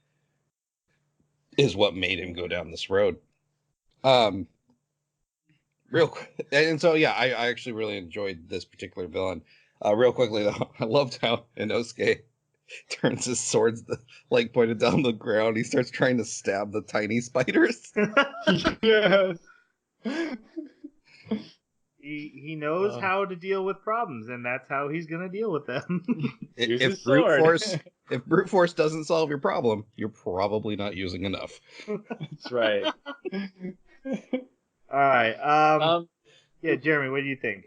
is what made him go down this road. Real quick, and so I actually really enjoyed this particular villain. Real quickly though, I loved how Inosuke turns his swords like pointed down the ground. He starts trying to stab the tiny spiders. Yes. He knows how to deal with problems, and that's how he's gonna deal with them. If brute force doesn't solve your problem, you're probably not using enough. That's right. All right. Yeah, Jeremy, what do you think?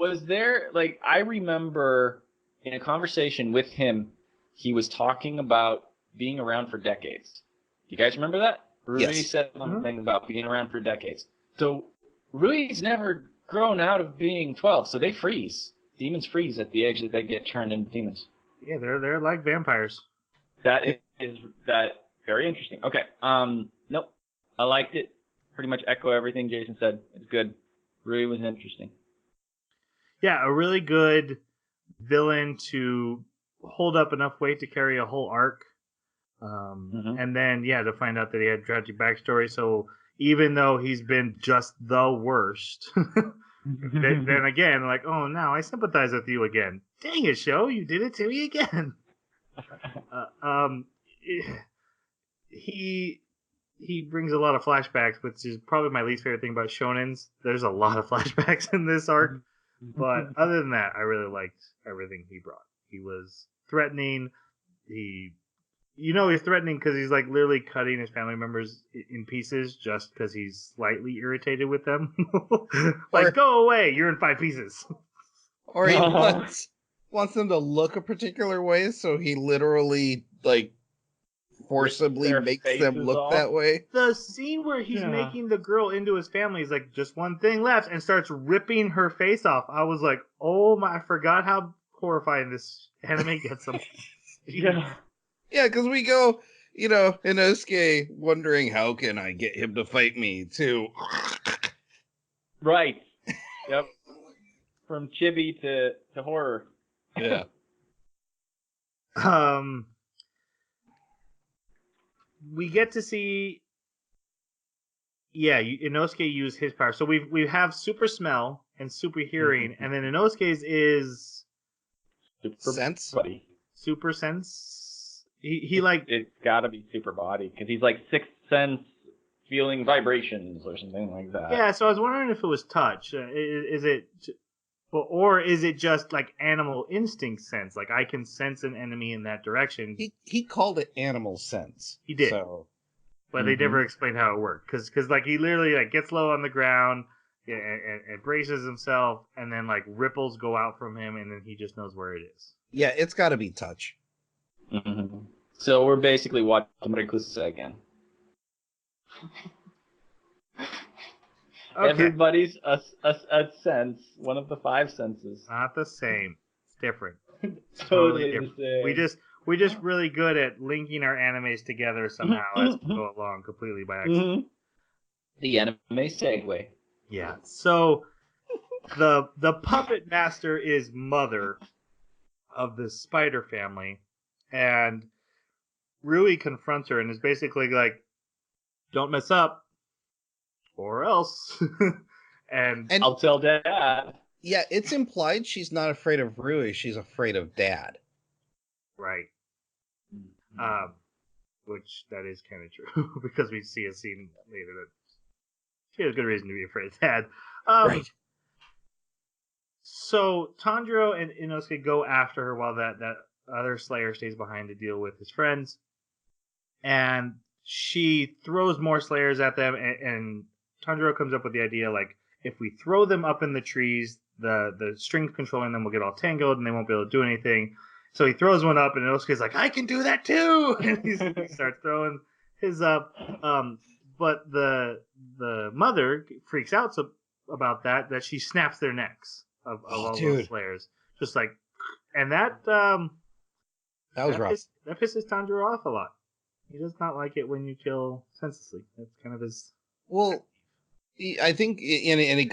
Was there, I remember in a conversation with him, he was talking about being around for decades. You guys remember that? Rui said something about being around for decades. So Rui's never grown out of being 12, so they freeze. Demons freeze at the age that they get turned into demons. Yeah, they're like vampires. That is very interesting. Okay. Nope. I liked it. Pretty much echo everything Jason said. It's good. Rui was interesting. Yeah, a really good villain to hold up enough weight to carry a whole arc. And then, to find out that he had a tragic backstory. So even though he's been just the worst, then again, like, oh, now I sympathize with you again. Dang it, show, you did it to me again. He brings a lot of flashbacks, which is probably my least favorite thing about shonens. There's a lot of flashbacks in this arc. But other than that, I really liked everything he brought. He was threatening. He's threatening because he's like literally cutting his family members in pieces just because he's slightly irritated with them. Go away, you're in 5 pieces. Or he wants them to look a particular way, so he literally forcibly makes them look that way. The scene where he's making the girl into his family is like just one thing left and starts ripping her face off. I was like, oh my, I forgot how horrifying this anime gets them. Yeah, because we go, Inosuke wondering how can I get him to fight me too. Right. Yep. From chibi to horror. Yeah. we get to see. Yeah, Inosuke use his power. So we have super smell and super hearing, and then Inosuke's is Super Sense? body. super sense. He like It's got to be super body because he's like sixth sense, feeling vibrations or something like that. yeah. So I was wondering if it was touch. Is it, or is it just like animal instinct sense? Like I can sense an enemy in that direction. He called it animal sense. He did. So But they never explained how it worked, because like he literally like gets low on the ground, and braces himself, and then like ripples go out from him, and then he just knows where it is. yeah, it's got to be touch. Mm-hmm. So we're basically watching Reclusa again. Okay, Everybody's a sense, one of the 5 senses. not the same. It's different. Totally different. the same. We just really good at linking our animes together somehow as we go along, completely by accident. The anime segue. Yeah. So the puppet master is mother of the spider family, and Rui confronts her and is basically like, "Don't mess up, or else." and And I'll tell Dad. yeah, it's implied she's not afraid of Rui. She's afraid of Dad. right, which that is kind of true because we see a scene later that she has good reason to be afraid of Dad. Right. So Tanjiro and Inosuke go after her while that other Slayer stays behind to deal with his friends, and she throws more Slayers at them, and Tanjiro comes up with the idea like, if we throw them up in the trees, the strings controlling them will get all tangled and they won't be able to do anything. So he throws one up, and Inosuke's like, I can do that too, and he starts throwing his up. But the mother freaks out about that she snaps their necks of all those Slayers, just like, and that was rough. That pisses Tanjiro off a lot. He does not like it when you kill senselessly. That's kind of his. Well, I think, and it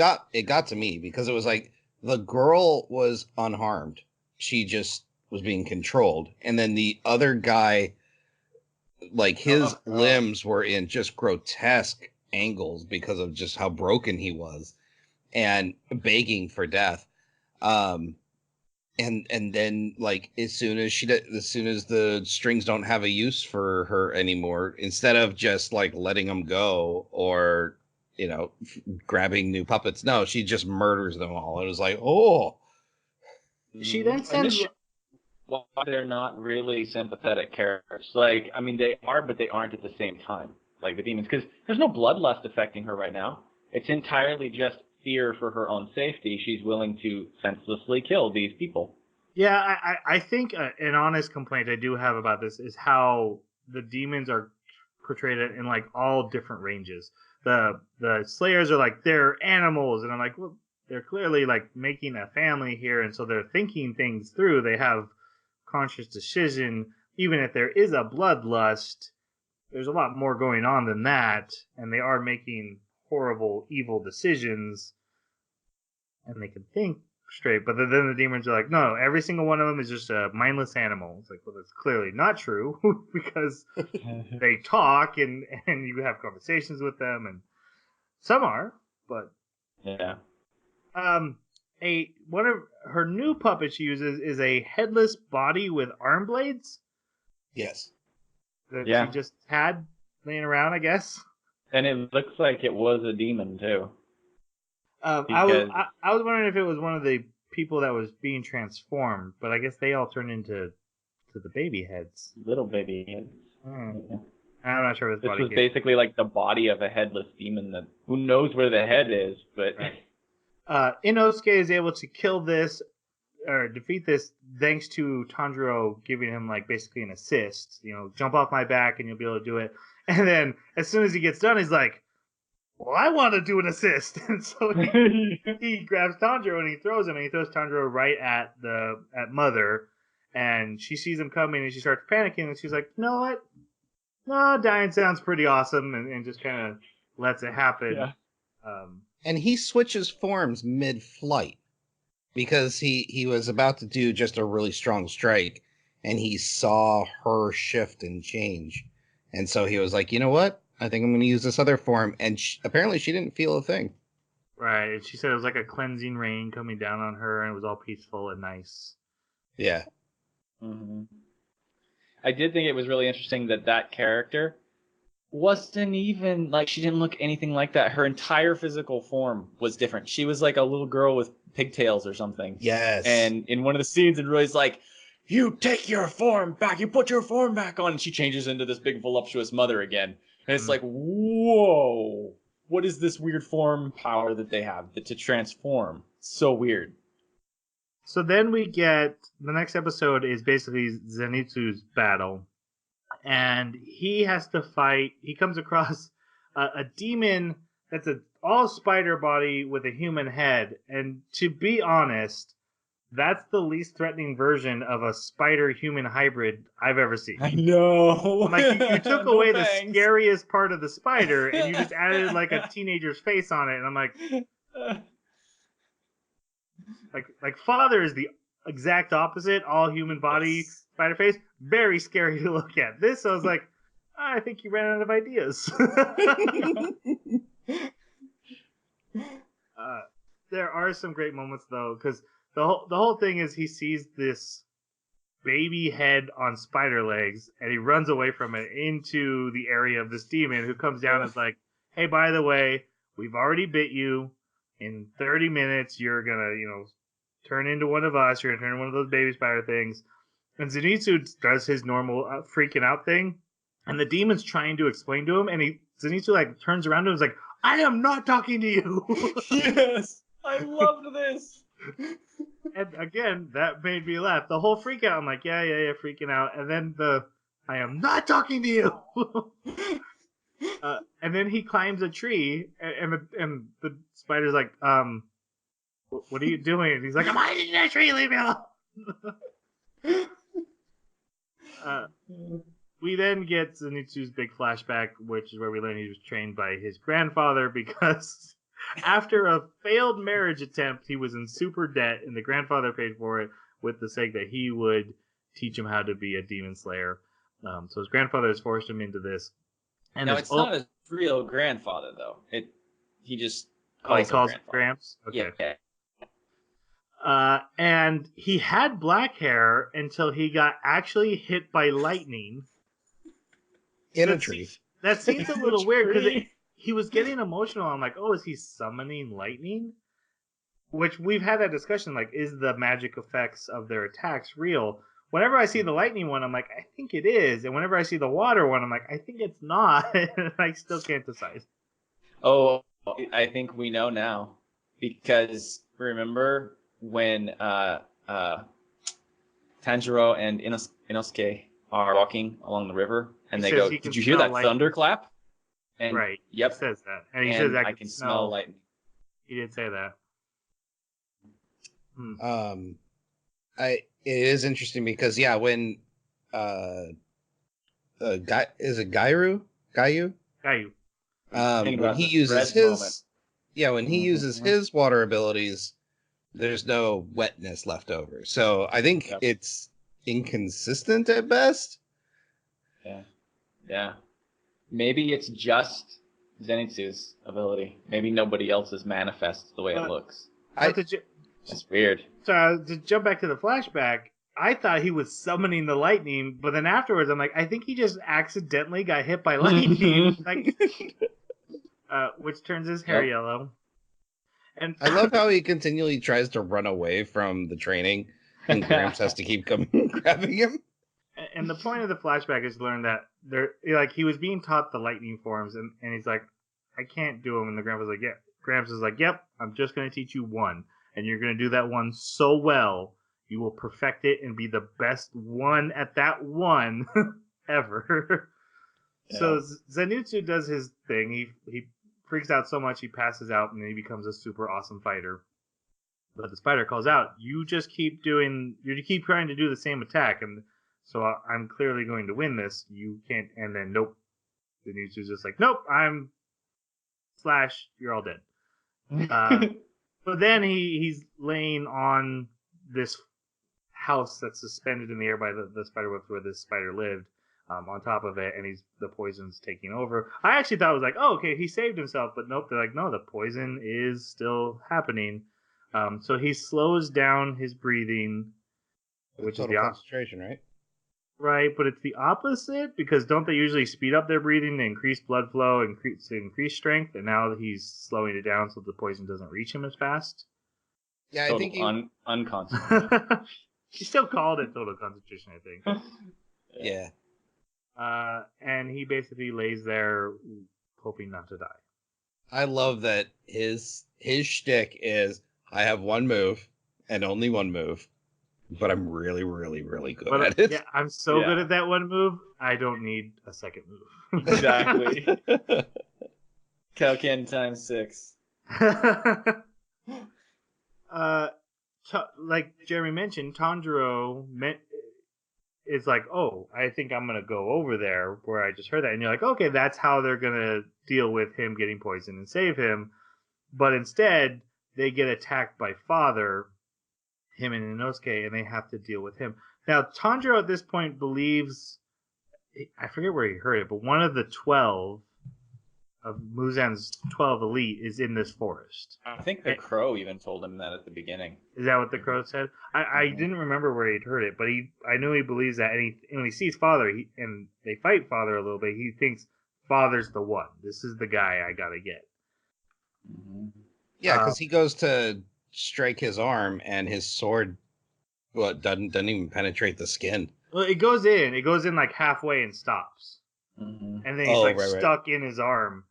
got to me because it was like the girl was unharmed. She just was being controlled, and then the other guy, like his limbs were in just grotesque angles because of just how broken he was, and begging for death. And then like as soon as the strings don't have a use for her anymore, instead of just like letting them go or grabbing new puppets, no, she just murders them all. It was like, oh. She then sends. Well, they're not really sympathetic characters. Like, I mean, they are, but they aren't at the same time. Like the demons, because there's no bloodlust affecting her right now. It's entirely just fear for her own safety. She's willing to senselessly kill these people. Yeah, I think an honest complaint I do have about this is how the demons are portrayed in like all different ranges. The Slayers are like, they're animals, and I'm like, well, they're clearly like making a family here, and so they're thinking things through. They have conscious decision. Even if there is a bloodlust, there's a lot more going on than that, and they are making horrible, evil decisions, and they can think straight. But then the demons are like, no, every single one of them is just a mindless animal. It's like, well, that's clearly not true because they talk and you have conversations with them, and some are, but yeah. One of her new puppets she uses is a headless body with arm blades. Yes. That she just had laying around, I guess. And it looks like it was a demon too. I was wondering if it was one of the people that was being transformed, but I guess they all turned into the baby heads. Little baby heads. Yeah. I'm not sure if this was basically like the body of a headless demon that who knows where the head is, but. Right. Inosuke is able to kill this or defeat this thanks to Tanjiro giving him like basically an assist. Jump off my back and you'll be able to do it. And then as soon as he gets done, he's like, well, I want to do an assist. And so he grabs Tanjiro and he throws him, and he throws Tanjiro right at Mother, and she sees him coming and she starts panicking, and she's like, you know what? No, dying sounds pretty awesome, and just kind of lets it happen. Yeah. And he switches forms mid-flight because he was about to do just a really strong strike, and he saw her shift and change, And so he was like, you know what? I think I'm going to use this other form. And apparently she didn't feel a thing. Right. She said it was like a cleansing rain coming down on her, and it was all peaceful and nice. Yeah. Mm-hmm. I did think it was really interesting that character wasn't even like, she didn't look anything like that. Her entire physical form was different. She was like a little girl with pigtails or something. Yes. And in one of the scenes, it Roy's like, "You take your form back. You put your form back on." And she changes into this big voluptuous mother again. And it's like, whoa, what is this weird form power that they have to transform? So weird. So then we get the next episode is basically Zenitsu's battle, and he has to fight. He comes across a demon that's an all spider body with a human head, and to be honest, that's the least threatening version of a spider human hybrid I've ever seen. I know. Like you took No away the thanks. scariest part of the spider, and you just added like a teenager's face on it, and I'm like Father is the exact opposite, all human body, spider face, very scary to look at. This, I was like, I think you ran out of ideas. There are some great moments though, because the whole thing is he sees this baby head on spider legs, and he runs away from it into the area of this demon, who comes down and is like, "Hey, by the way, we've already bit you. In 30 minutes, you're gonna, turn into one of us. You're gonna turn into one of those baby spider things." And Zenitsu does his normal freaking out thing, and the demon's trying to explain to him, and Zenitsu like turns around and is like, "I am not talking to you." Yes, I loved this. And again, that made me laugh. The whole freak out, I'm like, yeah, freaking out. And then I am not talking to you. And then he climbs a tree, and the spider's like, what are you doing? And he's like, I'm hiding in a tree, leave me alone. We then get Zenitsu's big flashback, which is where we learn he was trained by his grandfather, because after a failed marriage attempt, he was in super debt, and the grandfather paid for it with the sake that he would teach him how to be a demon slayer. So his grandfather has forced him into this. And now, it's not his real grandfather, though. He just calls him Gramps? Okay. Yeah. And he had black hair until he got actually hit by lightning. In a tree. That seems a little weird, because he was getting emotional. I'm like, oh, is he summoning lightning? Which we've had that discussion, like, is the magic effects of their attacks real? Whenever I see the lightning one, I'm like, I think it is. And whenever I see the water one, I'm like, I think it's not. And I still can't decide. Oh, I think we know now. Because remember when Tanjiro and Inosuke are walking along the river, and they go, "Did you hear that thunderclap?" And right. Yep. He says that. And he and says, I can smell lightning. He did say that. It is interesting because when is it Gayu? When he uses his water abilities, there's no wetness left over. So I think it's inconsistent at best. Yeah. Maybe it's just Zenitsu's ability. Maybe nobody else's manifests the way it looks. It's weird. So to jump back to the flashback, I thought he was summoning the lightning, but then afterwards I'm like, I think he just accidentally got hit by lightning, which turns his hair yellow. And I love how he continually tries to run away from the training, and Gramps has to keep grabbing him. And the point of the flashback is to learn that he was being taught the lightning forms, and he's like, I can't do them. And the Gramps is like, yep, I'm just going to teach you one. And you're going to do that one so well, you will perfect it and be the best one at that one ever. Yeah. So Zenitsu does his thing. He freaks out so much he passes out, and then he becomes a super awesome fighter. But the spider calls out, you keep trying to do the same attack, and so I'm clearly going to win this. You can't. And then nope. Zenitsu's just like, nope, you're all dead. But then he's laying on this house that's suspended in the air by the spider webs where this spider lived. on top of it, and the poison's taking over. I actually thought it was like, oh, okay, he saved himself, but nope. They're like, no, the poison is still happening. So he slows down his breathing, which is the concentration, right? Right, but it's the opposite because don't they usually speed up their breathing to increase blood flow and increase strength? And now he's slowing it down so the poison doesn't reach him as fast. Yeah, I think unconcentrated. He still called it total concentration, I think. Yeah. And he basically lays there hoping not to die. I love that his shtick is I have one move and only one move, but I'm really, really, really good at it. Yeah, I'm so good at that one move, I don't need a second move. Exactly. Calcan times 6. Like Jeremy mentioned, Tanjiro is like, oh, I think I'm going to go over there where I just heard that. And you're like, okay, that's how they're going to deal with him getting poisoned and save him. But instead, they get attacked by Father, him and Inosuke, and they have to deal with him. Now, Tanjiro at this point believes, I forget where he heard it, but one of the 12 of Muzan's 12 elite is in this forest. I think the crow even told him that at the beginning. Is that what the crow said? I didn't remember where he'd heard it, but I knew he believes that. And when he sees Father, and they fight Father a little bit, he thinks Father's the one. This is the guy I gotta get. Mm-hmm. Yeah, because he goes to strike his arm, and his sword, doesn't even penetrate the skin. Well, it goes in like halfway and stops, and then he's stuck in his arm.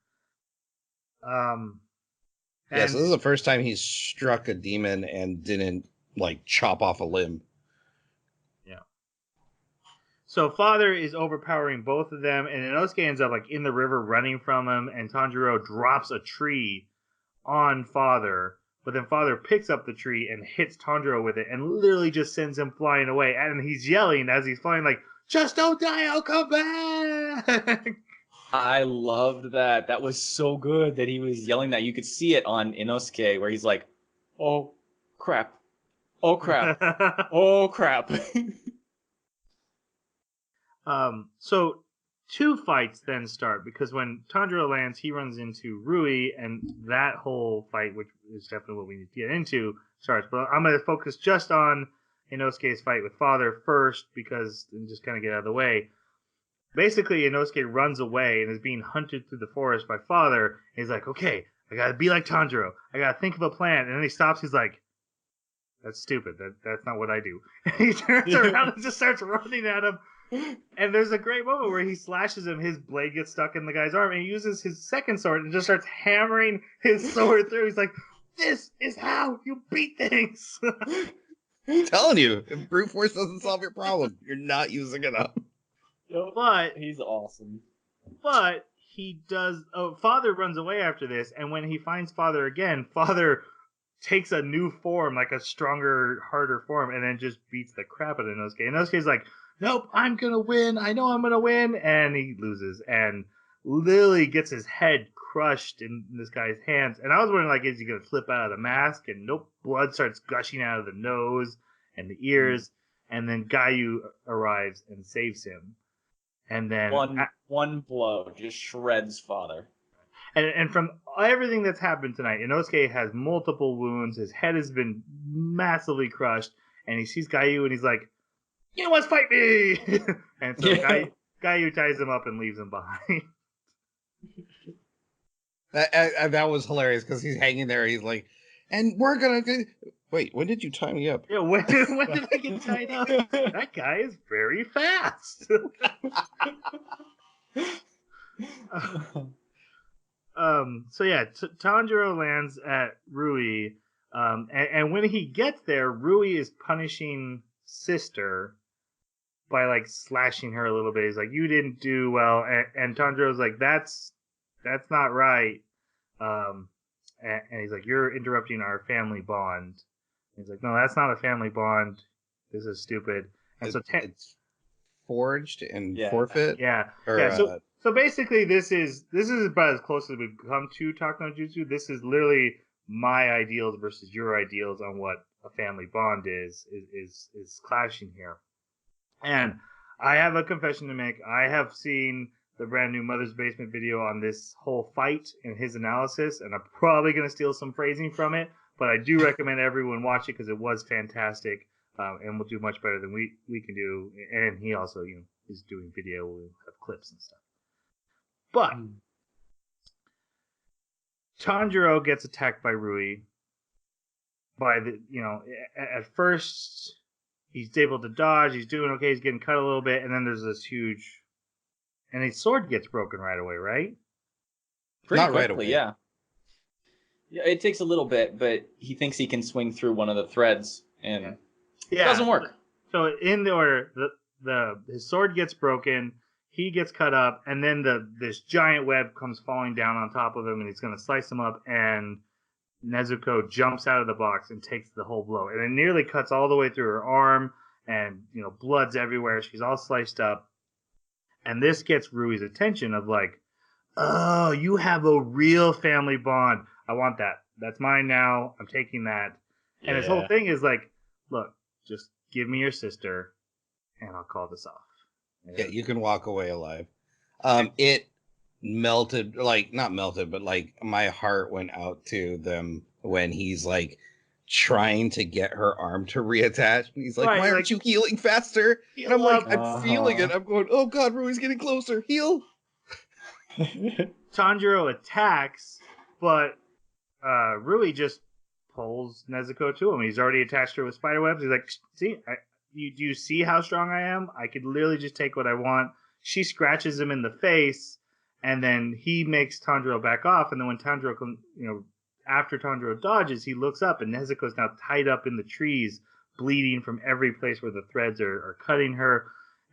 Yeah, so this is the first time he's struck a demon and didn't like chop off a limb. Yeah. So Father is overpowering both of them, and Inosuke ends up like in the river running from him, and Tanjiro drops a tree on Father, but then Father picks up the tree and hits Tanjiro with it and literally just sends him flying away, and he's yelling as he's flying like, just don't die, I'll come back. I loved that. That was so good that he was yelling that. You could see it on Inosuke where he's like, oh, crap. Oh, crap. Oh, crap. So two fights then start because when Tanjiro lands, he runs into Rui, and that whole fight, which is definitely what we need to get into, starts. But I'm going to focus just on Inosuke's fight with Father first because and just kind of get out of the way. Basically, Inosuke runs away and is being hunted through the forest by Father. He's like, okay, I gotta be like Tanjiro. I gotta think of a plan. And then he stops. He's like, that's stupid. That's not what I do. And he turns around and just starts running at him. And there's a great moment where he slashes him. His blade gets stuck in the guy's arm, and he uses his second sword and just starts hammering his sword through. He's like, this is how you beat things. I'm telling you, if brute force doesn't solve your problem, you're not using it up. But he's awesome. But he does. Oh, Father runs away after this, and when he finds Father again, Father takes a new form, like a stronger, harder form, and then just beats the crap out of Inosuke. Inosuke's like, nope, I'm gonna win. I know I'm gonna win, and he loses. And literally gets his head crushed in this guy's hands. And I was wondering, like, is he gonna flip out of the mask? And nope, blood starts gushing out of the nose and the ears. And then Gayu arrives and saves him. And then one blow just shreds Father. And from everything that's happened tonight, Inosuke has multiple wounds. His head has been massively crushed, and he sees Gayu and he's like, "You must fight me!" And so Gayu ties him up and leaves him behind. That was hilarious because he's hanging there. He's like, "And we're gonna wait. When did you tie me up?" Yeah, when did I get tied up? That guy is very fast. So yeah, Tanjiro lands at Rui, and when he gets there, Rui is punishing Sister by like slashing her a little bit. He's like, "You didn't do well," and Tanjiro's like, "That's not right." And he's like, "You're interrupting our family bond." He's like, "No, that's not a family bond. This is stupid." And it's forged and forfeit. Yeah. So basically, this is about as close as we've come to Talking no Jutsu. This is literally my ideals versus your ideals on what a family bond is clashing here. And I have a confession to make. I have seen the brand new Mother's Basement video on this whole fight and his analysis, and I'm probably going to steal some phrasing from it, but I do recommend everyone watch it because it was fantastic, and will do much better than we can do. And he also, is doing video. We'll have clips and stuff. But Tanjiro gets attacked by Rui. At first he's able to dodge. He's doing okay. He's getting cut a little bit, and then there's this huge, and his sword gets broken right away, right? Pretty Not quickly, right away. yeah. Yeah, it takes a little bit, but he thinks he can swing through one of the threads, and it doesn't work. So in the order, his sword gets broken, he gets cut up, and then this giant web comes falling down on top of him, and he's going to slice him up, and Nezuko jumps out of the box and takes the whole blow, and it nearly cuts all the way through her arm, and blood's everywhere. She's all sliced up, and this gets Rui's attention of like, oh, you have a real family bond. I want that. That's mine now. I'm taking that. Yeah. And his whole thing is like, look, just give me your sister, and I'll call this off. Yeah, you can walk away alive. It melted, not melted, but my heart went out to them when he's like trying to get her arm to reattach. And he's like, why aren't you healing faster? And I'm like, I'm feeling it. I'm going, oh God, Rui's getting closer. Heal. Tanjiro attacks, but Rui just pulls Nezuko to him. He's already attached her with spider webs. He's like, see, do you see how strong I am? I could literally just take what I want. She scratches him in the face, and then he makes Tanjiro back off. And then when Tanjiro comes, after Tanjiro dodges, he looks up, and Nezuko's now tied up in the trees, bleeding from every place where the threads are cutting her.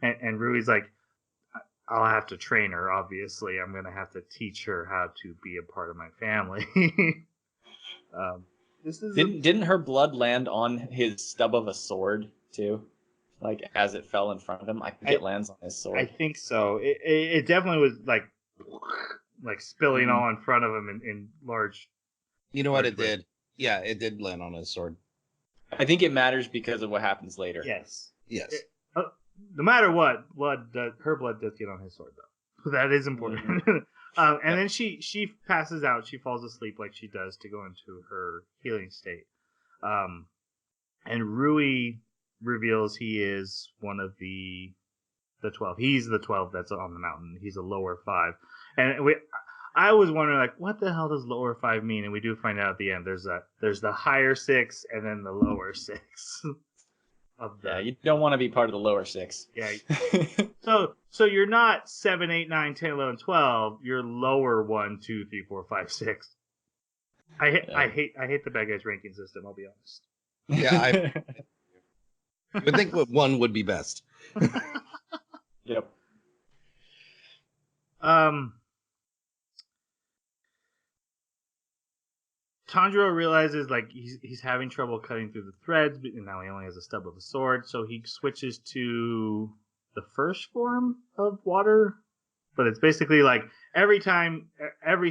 And Rui's like, I'll have to train her, obviously. I'm going to have to teach her how to be a part of my family. Didn't her blood land on his stub of a sword, too? Like, as it fell in front of him? I think it lands on his sword. I think so. It definitely was, like spilling all in front of him in large... You know what it did? Yeah, it did land on his sword. I think it matters because of what happens later. Yes. No matter what, her blood does get on his sword, though. So that is important. And then she passes out. She falls asleep like she does to go into her healing state. And Rui reveals he is one of the 12. He's the 12 that's on the mountain. He's a lower 5. And I was wondering, like, what the hell does lower 5 mean? And we do find out at the end. There's the higher 6 and then the lower 6. Yeah, you don't want to be part of the lower 6. Yeah. So you're not 7, 8, 9, 10, 11, 12. You're lower 1, 2, 3, 4, 5, 6. I hate the bad guys ranking system. I'll be honest. Yeah, I would think 1 would be best. Yep. Tanjiro realizes like he's having trouble cutting through the threads, but now he only has a stub of a sword, so he switches to the first form of water. But it's basically like every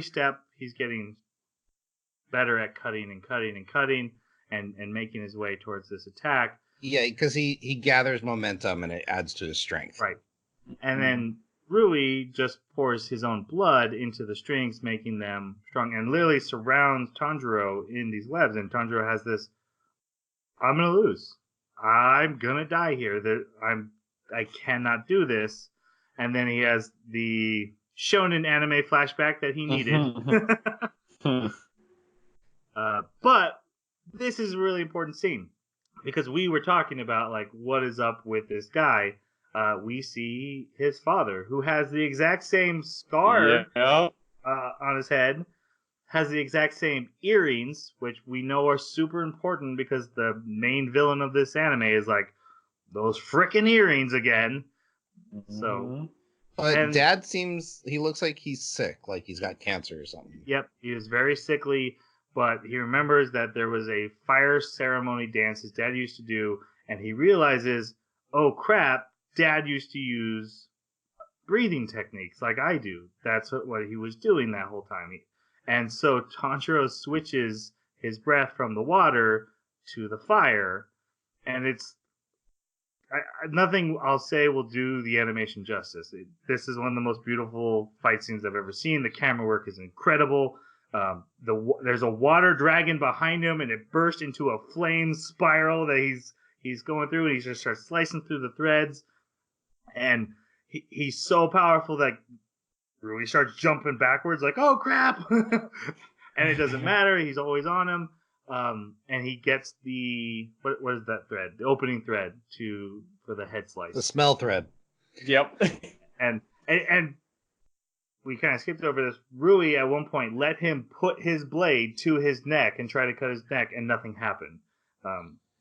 step he's getting better at cutting and making his way towards this attack. Yeah, because he gathers momentum and it adds to his strength. Right. And then Rui just pours his own blood into the strings, making them strong, and literally surrounds Tanjiro in these webs. And Tanjiro has this, I'm going to lose. I'm going to die here. I cannot do this. And then he has the shonen anime flashback that he needed. But this is a really important scene because we were talking about, like, what is up with this guy. We see his father, who has the exact same scar on his head, has the exact same earrings, which we know are super important because the main villain of this anime is like, those frickin' earrings again. So, Dad he looks like he's sick, like he's got cancer or something. Yep, he was very sickly, but he remembers that there was a fire ceremony dance his dad used to do, and he realizes, oh crap, Dad used to use breathing techniques like I do. That's what he was doing that whole time. And so Tanjiro switches his breath from the water to the fire. And nothing I'll say will do the animation justice. This is one of the most beautiful fight scenes I've ever seen. The camera work is incredible. There's a water dragon behind him, and it bursts into a flame spiral that he's going through, and he just starts slicing through the threads. And he's so powerful that Rui starts jumping backwards, like, oh crap! And it doesn't matter. He's always on him. And he gets the what is that thread? The opening thread for the head slice. The smell thread. Yep. And we kind of skipped over this. Rui at one point let him put his blade to his neck and try to cut his neck, and nothing happened.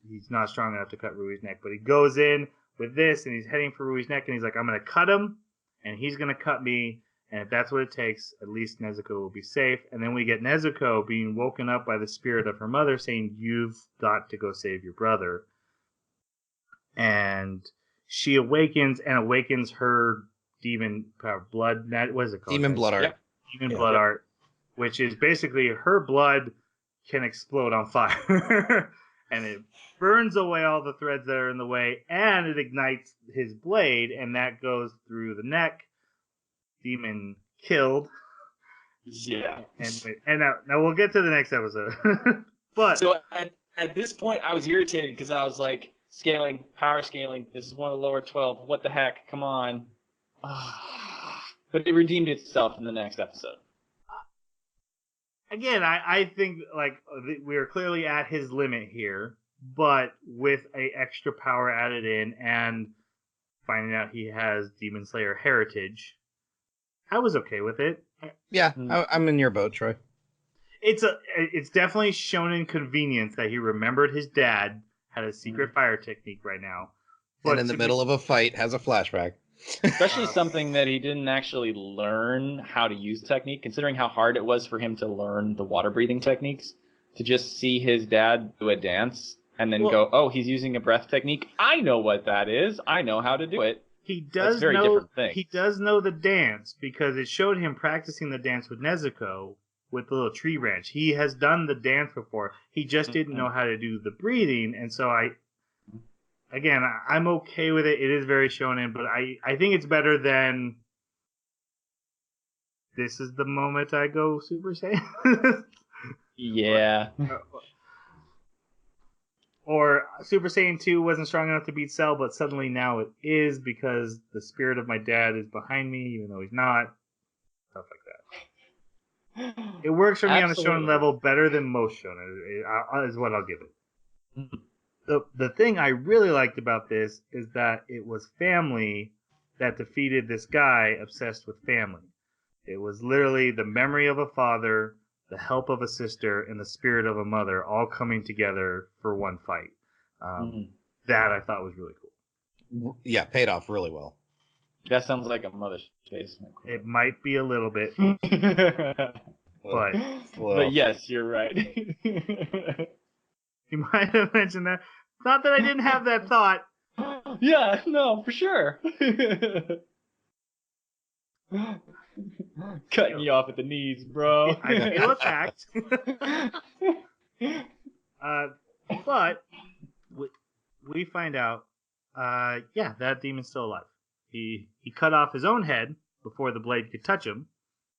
He's not strong enough to cut Rui's neck, but he goes in with this, and he's heading for Rui's neck, and he's like, I'm going to cut him, and he's going to cut me, and if that's what it takes, at least Nezuko will be safe. And then we get Nezuko being woken up by the spirit of her mother saying, you've got to go save your brother. And she awakens her demon blood. What is it called? Demon blood art. Yep. Demon blood art, which is basically her blood can explode on fire. And it burns away all the threads that are in the way, and it ignites his blade, and that goes through the neck. Demon killed. Yeah. And now we'll get to the next episode. But so at this point, I was irritated because I was like, power scaling. This is one of the lower 12. What the heck? Come on. But it redeemed itself in the next episode. Again, I think like we are clearly at his limit here, but with a extra power added in and finding out he has Demon Slayer heritage, I was okay with it. Yeah, I'm in your boat, Troy. It's definitely shonen convenience that he remembered his dad had a secret fire technique right now. But and in the middle of a fight has a flashback. Especially something that he didn't actually learn how to use technique, considering how hard it was for him to learn the water breathing techniques. To just see his dad do a dance and then go, oh, he's using a breath technique. I know what that is. I know how to do it. He does He does know the dance because it showed him practicing the dance with Nezuko with the little tree branch. He has done the dance before. He just didn't know how to do the breathing, and so I'm okay with it. It is very shonen, but I think it's better than this is the moment I go Super Saiyan. Yeah. Or Super Saiyan 2 wasn't strong enough to beat Cell, but suddenly now it is because the spirit of my dad is behind me, even though he's not. Stuff like that. It works for me on a shonen level better than most shonen, is what I'll give it. The thing I really liked about this is that it was family that defeated this guy obsessed with family. It was literally the memory of a father, the help of a sister, and the spirit of a mother all coming together for one fight. That I thought was really cool. Yeah, paid off really well. That sounds like a mother's face. It might be a little bit, but yes, you're right. You might have mentioned that. Not that I didn't have that thought. Yeah, no, for sure. Cutting you off at the knees, bro. I feel attacked. But we find out, that demon's still alive. He cut off his own head before the blade could touch him,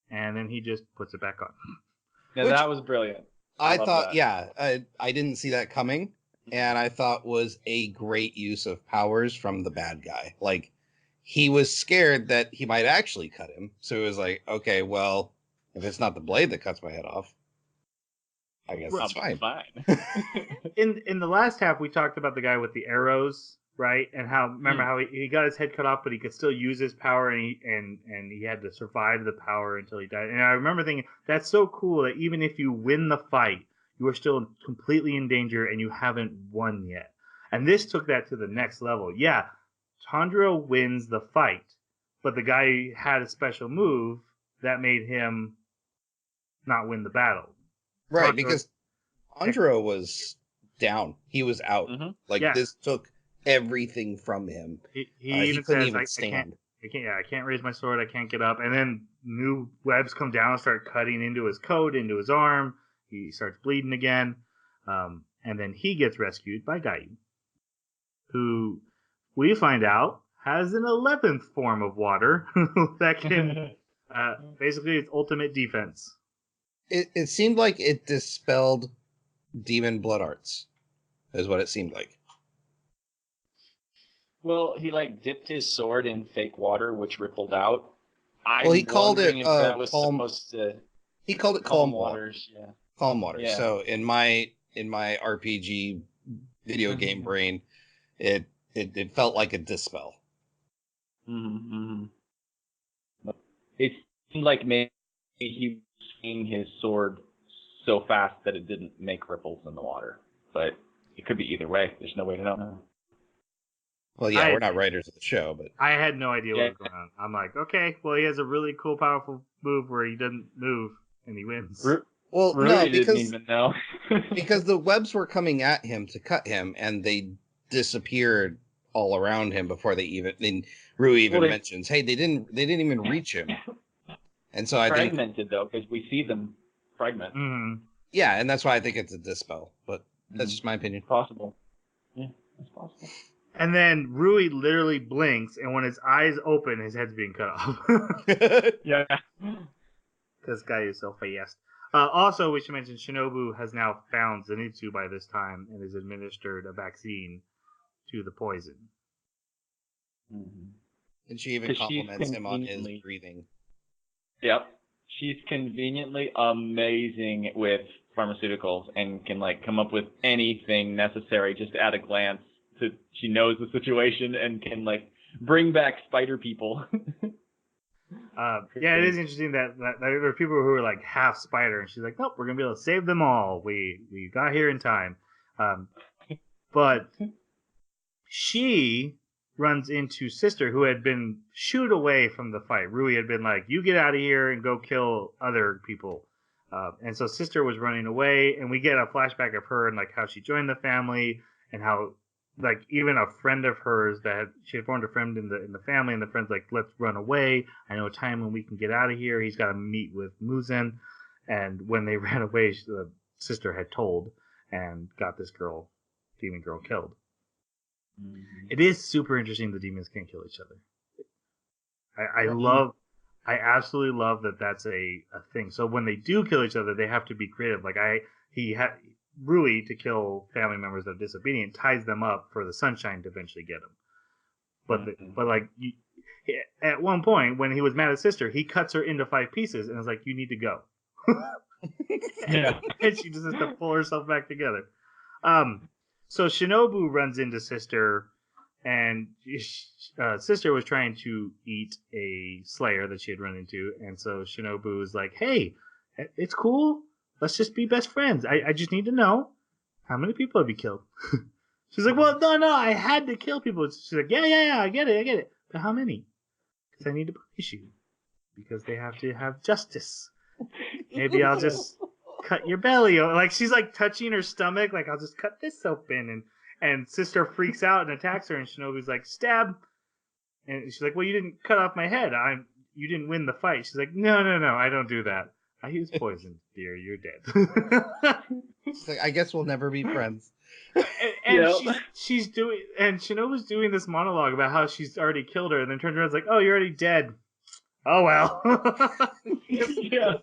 and then he just puts it back on. Yeah, that was brilliant. I thought, I didn't see that coming, and I thought was a great use of powers from the bad guy. Like, he was scared that he might actually cut him, so he was like, okay, well, if it's not the blade that cuts my head off, I guess that's fine. In the last half, we talked about the guy with the arrows, right? And how he got his head cut off, but he could still use his power, and he had to survive the power until he died. And I remember thinking, that's so cool that even if you win the fight, you are still completely in danger and you haven't won yet. And this took that to the next level. Yeah, Tanjiro wins the fight, but the guy had a special move that made him not win the battle. Right, because Tanjiro was down. He was out. This took everything from him. He even couldn't says, even stand. I can't raise my sword. I can't get up. And then new webs come down and start cutting into his coat, into his arm. He starts bleeding again. And then he gets rescued by Gayu, who we find out has an 11th form of water that can basically its ultimate defense. It seemed like it dispelled demon blood arts, is what it seemed like. Well, he like dipped his sword in fake water, which rippled out. Well, he called it if that was calm. supposed to He called it calm calm water. waters. Yeah. Calm water. Yeah. So in my RPG video game brain, it felt like a dispel. Mm-hmm. It seemed like maybe he was swinging his sword so fast that it didn't make ripples in the water. But it could be either way. There's no way to know. Well, yeah, we're not writers of the show, but I had no idea what was going on. I'm like, okay, well, he has a really cool, powerful move where he doesn't move and he wins. Well, really no, didn't even know. because the webs were coming at him to cut him, and they disappeared all around him before they even. Then Rui even mentions, "Hey, they didn't even reach him." And so I think fragmented though, because we see them fragment. Mm-hmm. Yeah, and that's why I think it's a dispel. But that's just my opinion. Possible. Yeah, it's possible. And then Rui literally blinks, and when his eyes open, his head's being cut off. Yeah. This guy is so fast. Also, we should mention Shinobu has now found Zenitsu by this time and has administered a vaccine to the poison. Mm-hmm. And she even compliments him on his breathing. Yep. She's conveniently amazing with pharmaceuticals and can like come up with anything necessary just at a glance. She knows the situation and can like bring back spider people. Yeah, it is interesting that there are people who are like half spider, and she's like, "Nope, we're gonna be able to save them all. We got here in time." But she runs into Sister, who had been shooed away from the fight. Rui had been like, "You get out of here and go kill other people." And so Sister was running away, and we get a flashback of her and like how she joined the family and how like even a friend of hers she had formed a friend in the family, and the friend's like, "Let's run away. I know a time when we can get out of here." He's got to meet with Muzen, and when they ran away, the Sister had told and got this demon girl, killed. Mm-hmm. It is super interesting the demons can't kill each other. I absolutely love that that's a thing. So when they do kill each other, they have to be creative. Like Rui, to kill family members that are disobedient, ties them up for the Sunshine to eventually get them. But at one point when he was mad at Sister, he cuts her into 5 pieces and is like, "You need to go." And she just has to pull herself back together. So Shinobu runs into Sister, and Sister was trying to eat a slayer that she had run into, and so Shinobu is like, "Hey, it's cool. Let's just be best friends. I just need to know, how many people have you killed?" She's like, "Well, no, I had to kill people." She's like, yeah, I get it. But how many? Because I need to punish you. Because they have to have justice. Maybe I'll just cut your belly. Like, she's like touching her stomach. Like, I'll just cut this open. And Sister freaks out and attacks her. And Shinobu's like, "Stab." And she's like, "Well, you didn't cut off my head. You didn't win the fight." She's like, No, I don't do that. I use poison, dear. You're dead. She's like, "I guess we'll never be friends." And she's doing, and Shinobu's doing this monologue about how she's already killed her, and then turns around and is like, "Oh, you're already dead. Oh well." Yeah.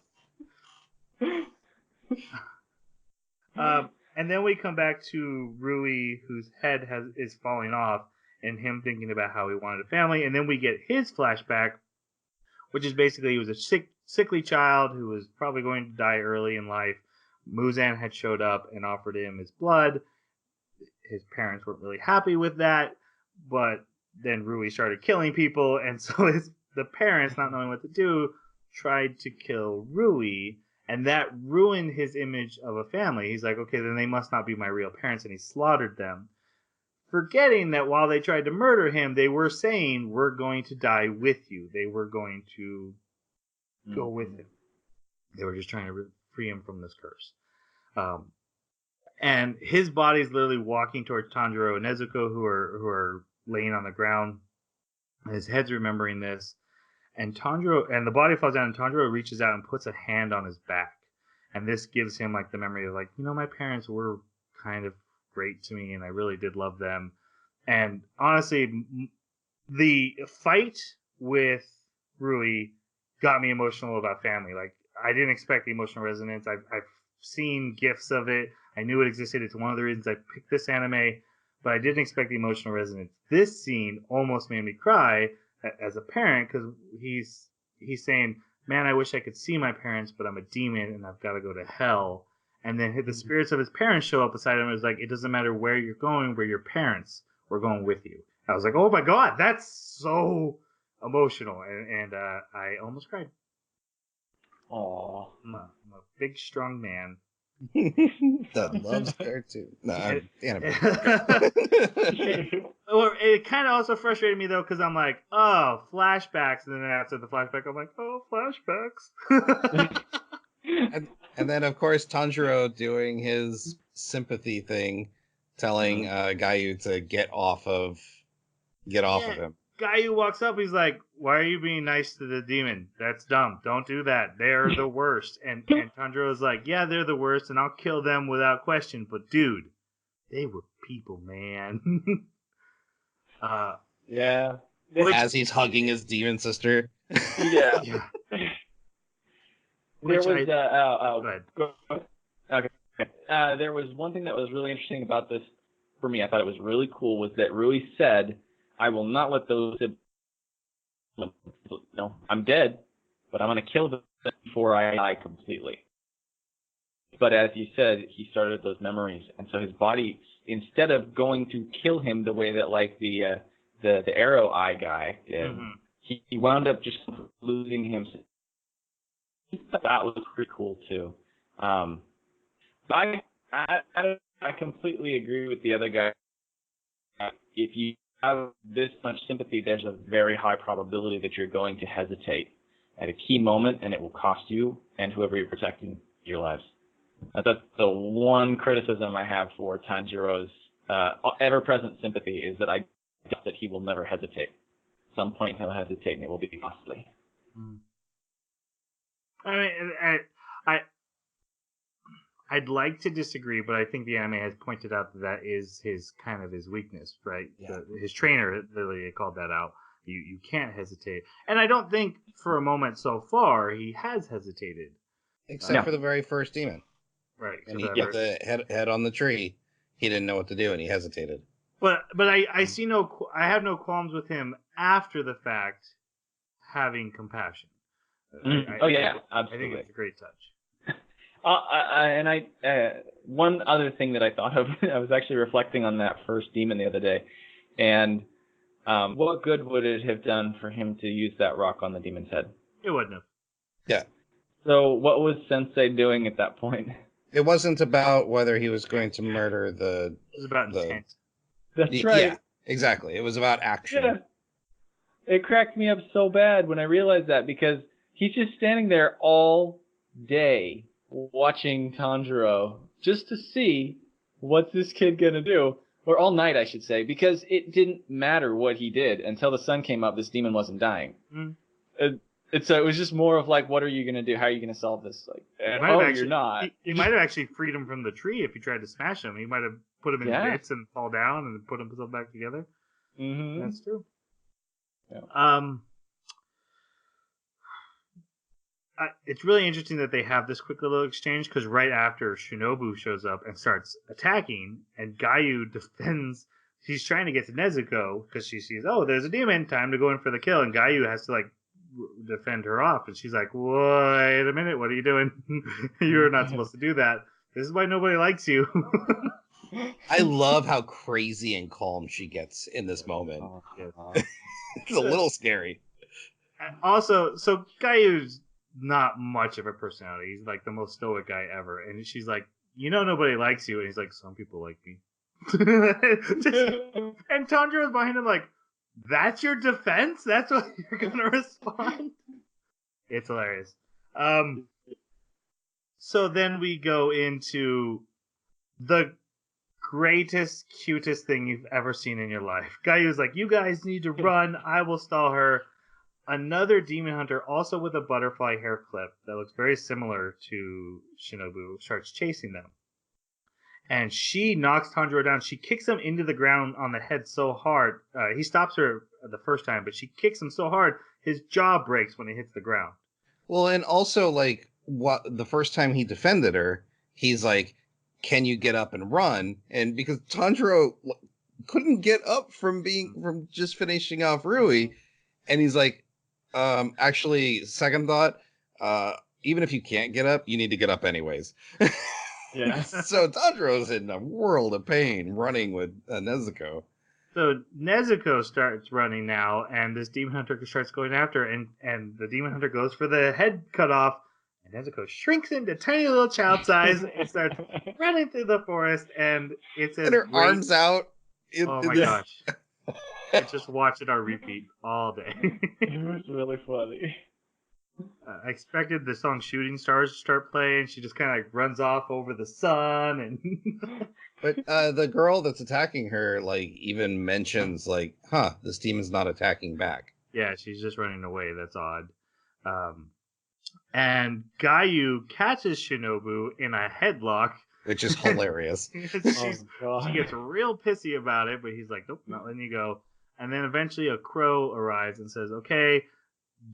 And then we come back to Rui, whose head is falling off, and him thinking about how he wanted a family, and then we get his flashback, which is basically he was a sickly child who was probably going to die early in life. Muzan had showed up and offered him his blood. His parents weren't really happy with that, but then Rui started killing people, and so the parents, not knowing what to do, tried to kill Rui, and that ruined his image of a family. He's like, "Okay, then they must not be my real parents," and he slaughtered them, forgetting that while they tried to murder him, they were saying, "We're going to die with you." They were going to go with him. They were just trying to free him from this curse. And his body's literally walking towards Tanjiro and Nezuko, who are laying on the ground. His head's remembering this, and the body falls down, and Tanjiro reaches out and puts a hand on his back, and this gives him like the memory of like, my parents were kind of great to me, and I really did love them. And honestly, the fight with Rui got me emotional about family. Like, I didn't expect the emotional resonance. I've seen gifs of it. I knew it existed. It's one of the reasons I picked this anime, but I didn't expect the emotional resonance. This scene almost made me cry as a parent because he's saying, "Man, I wish I could see my parents, but I'm a demon and I've got to go to hell." And then the spirits of his parents show up beside him. It's like, it doesn't matter where you're going, where your parents were going with you. I was like, oh my god, that's so emotional, and I almost cried. Aw. I'm a big, strong man. That loves cartoon. No, anime. Well, it kind of also frustrated me though, because I'm like, oh, flashbacks, and then after the flashback, I'm like, oh, flashbacks. and then of course Tanjiro doing his sympathy thing, telling Gayu to get off of him. Guy who walks up, he's like, "Why are you being nice to the demon? That's dumb. Don't do that. They're the worst." And Tanjiro's like, "Yeah, they're the worst, and I'll kill them without question. But dude, they were people, man." Yeah. As he's hugging his demon sister. Yeah. Which There was go ahead. Okay. There was one thing that was really interesting about this for me. I thought it was really cool was that Rui said, "I will not let those. No, I'm dead, but I'm gonna kill them before I die completely." But as you said, he started those memories, and so his body, instead of going to kill him the way that like the arrow eye guy did, he wound up just losing himself. That was pretty cool too. I completely agree with the other guy. If you have this much sympathy, there's a very high probability that you're going to hesitate at a key moment, and it will cost you and whoever you're protecting your lives. That's the one criticism I have for Tanjiro's ever-present sympathy is that I doubt that he will never hesitate. At some point he'll hesitate, and it will be costly. I mean, I'd like to disagree, but I think the anime has pointed out that is his kind of his weakness, right? Yeah. His trainer literally called that out. You can't hesitate, and I don't think for a moment so far he has hesitated, except for the very first demon. Right? And he hit the head on the tree. He didn't know what to do, and he hesitated. But I have no qualms with him after the fact having compassion. Absolutely. I think it's a great touch. One other thing that I thought of, I was actually reflecting on that first demon the other day, and what good would it have done for him to use that rock on the demon's head? It wouldn't have. Yeah. So what was Sensei doing at that point? It wasn't about whether he was going to murder the... It was about intent. That's right. Yeah, exactly. It was about action. Yeah. It cracked me up so bad when I realized that, because he's just standing there all day watching Tanjiro just to see what's this kid gonna do, or all night I should say, because it didn't matter what he did until the sun came up. This demon wasn't dying. So it was just more of like, what are you gonna do? How are you gonna solve this? Like, you're not. He might have actually freed him from the tree if he tried to smash him. He might have put him in bits and fall down and put himself back together. Mm-hmm. That's true. Yeah. It's really interesting that they have this quick little exchange, because right after Shinobu shows up and starts attacking, and Gayu defends. She's trying to get to Nezuko because she sees, oh, there's a demon, time to go in for the kill, and Gayu has to like defend her off, and she's like, wait a minute, what are you doing? You're not supposed to do that. This is why nobody likes you. I love how crazy and calm she gets in this moment. It's a little scary. Also, so Gayu's not much of a personality. He's like the most stoic guy ever. And she's like, nobody likes you. And he's like, some people like me. And Tanjiro's behind him like, that's your defense? That's what you're going to respond? It's hilarious. So then we go into the greatest, cutest thing you've ever seen in your life. Gayu's like, you guys need to run. I will stall her. Another demon hunter, also with a butterfly hair clip that looks very similar to Shinobu, starts chasing them. and she knocks Tanjiro down. She kicks him into the ground on the head so hard. He stops her the first time, but she kicks him so hard his jaw breaks when he hits the ground. Well, and also like what the first time he defended her, he's like, "Can you get up and run?" And because Tanjiro couldn't get up from just finishing off Rui, and he's like, actually, second thought, even if you can't get up, you need to get up anyways. Yeah. So Tanjiro's in a world of pain running with Nezuko. So Nezuko starts running now, and this demon hunter starts going after her, and the demon hunter goes for the head cut off, and Nezuko shrinks into tiny little child size and starts running through the forest, and it's And her arms out. Oh my gosh. I just watched it on repeat all day. It was really funny. I expected the song Shooting Stars to start playing. She just kind of like runs off over the sun and But the girl that's attacking her, like, even mentions, like, this demon's not attacking back. yeah, she's just running away. That's odd. And Gayu catches Shinobu in a headlock. Which is hilarious. She gets real pissy about it, but he's like, nope, not letting you go. And then eventually a crow arrives and says, okay,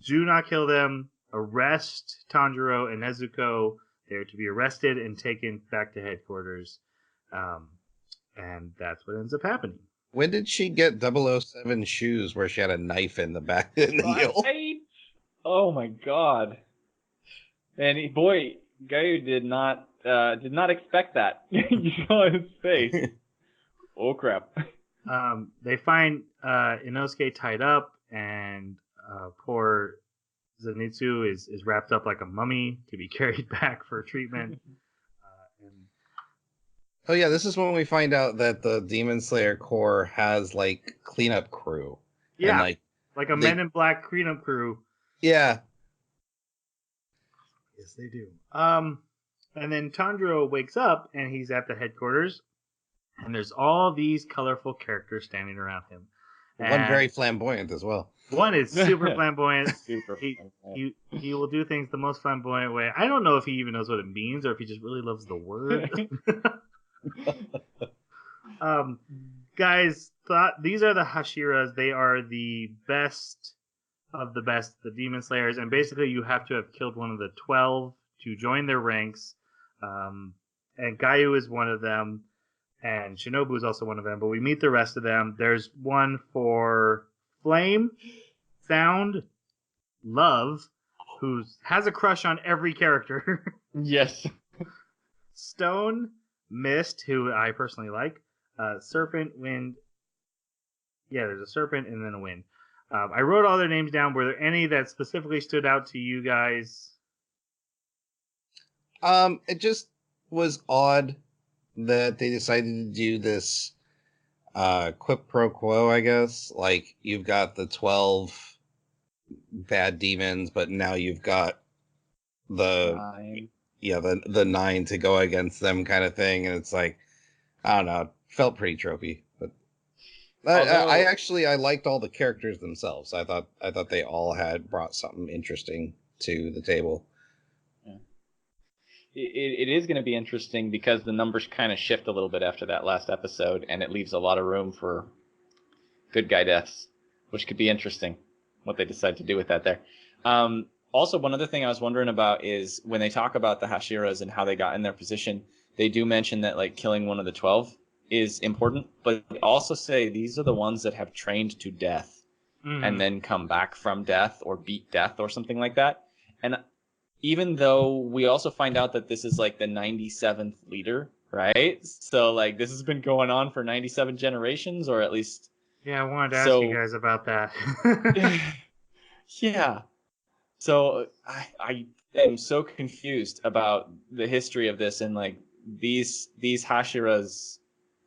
do not kill them. Arrest Tanjiro and Nezuko. They're to be arrested and taken back to headquarters. And that's what ends up happening. When did she get 007 shoes where she had a knife in the back in the heel? Oh my god. And Gayu did not expect that. You saw his face. Oh crap. They find Inosuke tied up, and poor Zenitsu is wrapped up like a mummy to be carried back for treatment. Oh yeah, this is when we find out that the Demon Slayer Corps has like cleanup crew. Yeah, and, like a Men in Black cleanup crew. Yeah. Yes, they do. And then Tanjiro wakes up and he's at the headquarters, and there's all these colorful characters standing around him. One very flamboyant as well. One is super flamboyant. Super He will do things the most flamboyant way. I don't know if he even knows what it means or if he just really loves the word. Guys, these are the Hashiras. They are the best of the best, the Demon Slayers, and basically you have to have killed one of the 12 to join their ranks. And Gayu is one of them, and Shinobu is also one of them, but we meet the rest of them. There's one for Flame, Sound, Love, who has a crush on every character. Yes. Stone, Mist, who I personally like. Serpent, Wind. Yeah, there's a serpent and then a wind. I wrote all their names down. Were there any that specifically stood out to you guys? It just was odd that they decided to do this quid pro quo, I guess. Like, you've got the 12 bad demons, but now you've got the 9. Yeah, the 9 to go against them kind of thing, and it's like, I don't know, it felt pretty tropey. But I liked all the characters themselves. I thought they all had brought something interesting to the table. It is going to be interesting because the numbers kind of shift a little bit after that last episode, and it leaves a lot of room for good guy deaths, which could be interesting, what they decide to do with that there. Also, one other thing I was wondering about is when they talk about the Hashiras and how they got in their position, they do mention that like killing one of the 12 is important, but they also say these are the ones that have trained to death and then come back from death or beat death or something like that. And even though we also find out that this is like the 97th leader, right? So like this has been going on for 97 generations, or at least. Yeah, I wanted to ask you guys about that. Yeah. So I am so confused about the history of this, and like these Hashiras.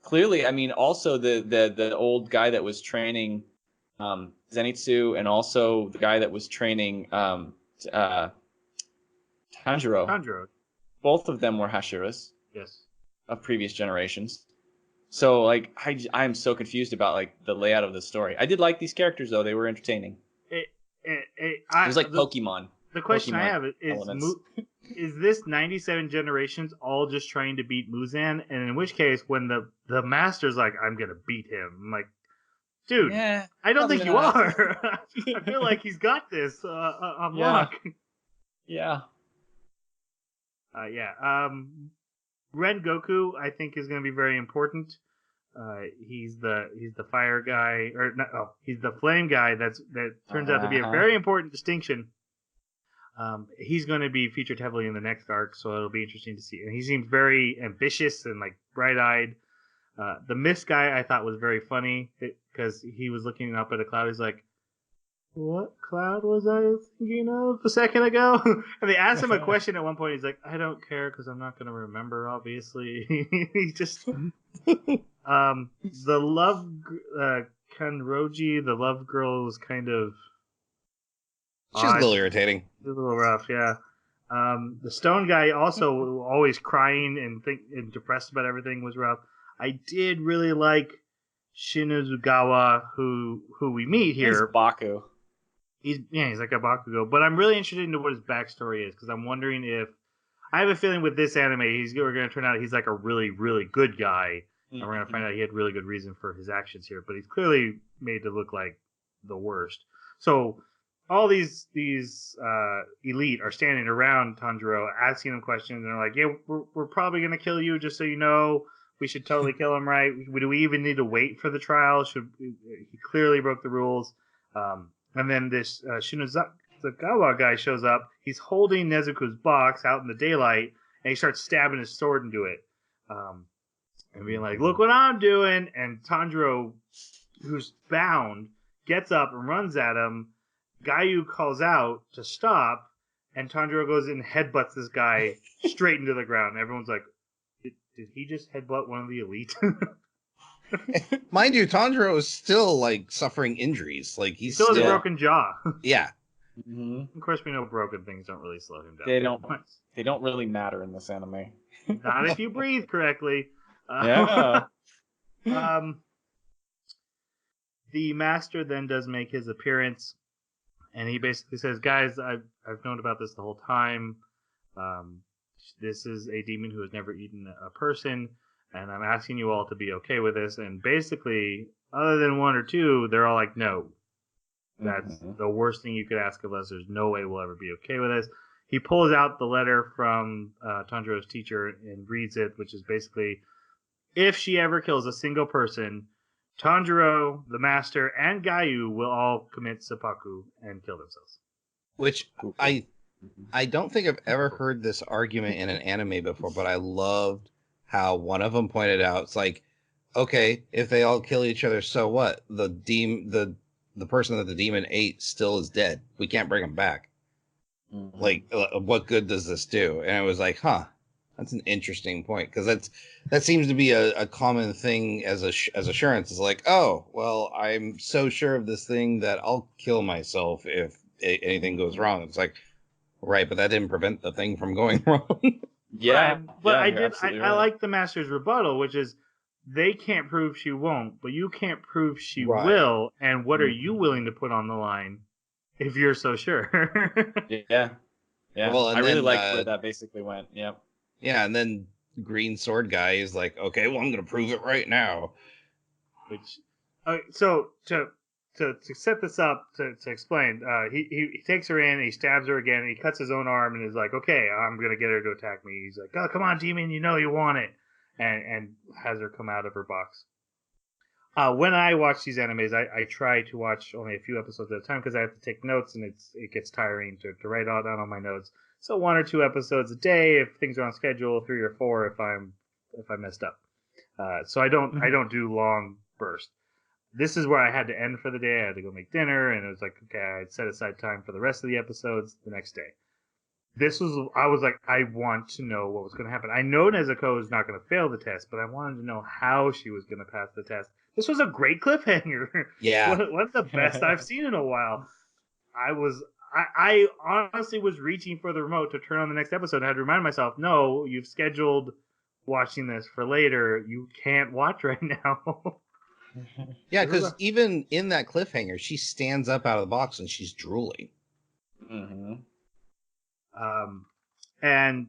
Clearly, I mean, also the old guy that was training Zenitsu, and also the guy that was training Tanjiro. Both of them were Hashiras. Yes. Of previous generations. So like I'm so confused about like the layout of the story. I did like these characters though; they were entertaining. It was like Pokemon. The question I Pokemon have elements. is this 97 generations all just trying to beat Muzan? And in which case, when the master's like, I'm going to beat him, I'm like, dude, Yeah, I don't probably think you not. are. I feel like he's got this on lock. Yeah. Ren Goku, I think, is going to be very important. He's the fire guy, or not, he's the flame guy. That turns out to be a very important distinction. He's going to be featured heavily in the next arc, so it'll be interesting to see. And he seems very ambitious and like bright-eyed. The mist guy I thought was very funny because he was looking up at a cloud. He's like, "What cloud was I thinking of a second ago?" And they asked him a question at one point. He's like, "I don't care because I'm not going to remember. Obviously." He just the love Kanroji, the love girl, was kind of She's a little irritating. a little rough, yeah. The stone guy also always crying and depressed about everything was rough. I did really like Shinazugawa, who we meet here. He's Baku. He's like a Bakugo, but I'm really interested into what his backstory is because I'm wondering if I have a feeling with this anime we're going to turn out he's like a really really good guy, and we're going to find out he had really good reason for his actions here, but he's clearly made to look like the worst. So all these elite are standing around Tanjiro asking him questions, and they're like, "Yeah, we're probably going to kill you, just so you know. We should totally kill him, right? Do we even need to wait for the trial? He clearly broke the rules." And then this Shinazugawa guy shows up. He's holding Nezuko's box out in the daylight, and he starts stabbing his sword into it, and being like, "Look what I'm doing!" And Tanjiro, who's bound, gets up and runs at him. Gayu calls out to stop, and Tanjiro goes and headbutts this guy straight into the ground. And everyone's like, did he just headbutt one of the elite? Mind you, Tanjiro is still like suffering injuries. Like he still has a broken jaw. Yeah. Of course, we know broken things don't really slow him down. They don't really matter in this anime. Not if you breathe correctly. Yeah. The master then does make his appearance, and he basically says, "Guys, I've known about this the whole time. This is a demon who has never eaten a person, and I'm asking you all to be okay with this." And basically, other than one or two, they're all like, "No, that's the worst thing you could ask of us. There's no way we'll ever be okay with this." He pulls out the letter from Tanjiro's teacher and reads it, which is basically, if she ever kills a single person, Tanjiro, the master, and Gayu will all commit seppuku and kill themselves. Which I don't think I've ever heard this argument in an anime before, but I loved how one of them pointed out, it's like, okay, if they all kill each other, so what? The person that the demon ate still is dead. We can't bring him back. Like, what good does this do? And I was like, that's an interesting point, because that seems to be a common thing as assurance. It's like, oh, well, I'm so sure of this thing that I'll kill myself if anything goes wrong. It's like, right, but that didn't prevent the thing from going wrong. Yeah, but I like the master's rebuttal, which is they can't prove she won't, but you can't prove she will. And what are you willing to put on the line if you're so sure? Yeah. Well, I really liked where that basically went. Yep. Yeah, and then Green Sword guy is like, okay, well, I'm going to prove it right now. Which, so to set this up, to explain, he takes her in, he stabs her again, and he cuts his own arm and is like, okay, I'm going to get her to attack me. He's like, oh, come on, demon, you know you want it. And has her come out of her box. When I watch these animes, I try to watch only a few episodes at a time because I have to take notes, and it gets tiring to write all down on my notes. So 1 or 2 episodes a day if things are on schedule, 3 or 4 if I messed up. So I don't do long bursts. This is where I had to end for the day. I had to go make dinner, and it was like, okay, I'd set aside time for the rest of the episodes the next day. I was like, I want to know what was going to happen. I know Nezuko is not going to fail the test, but I wanted to know how she was going to pass the test. This was a great cliffhanger. Yeah. One of the best I've seen in a while. I honestly was reaching for the remote to turn on the next episode. I had to remind myself, no, you've scheduled watching this for later. You can't watch right now. Yeah, because even in that cliffhanger, she stands up out of the box and she's drooling. And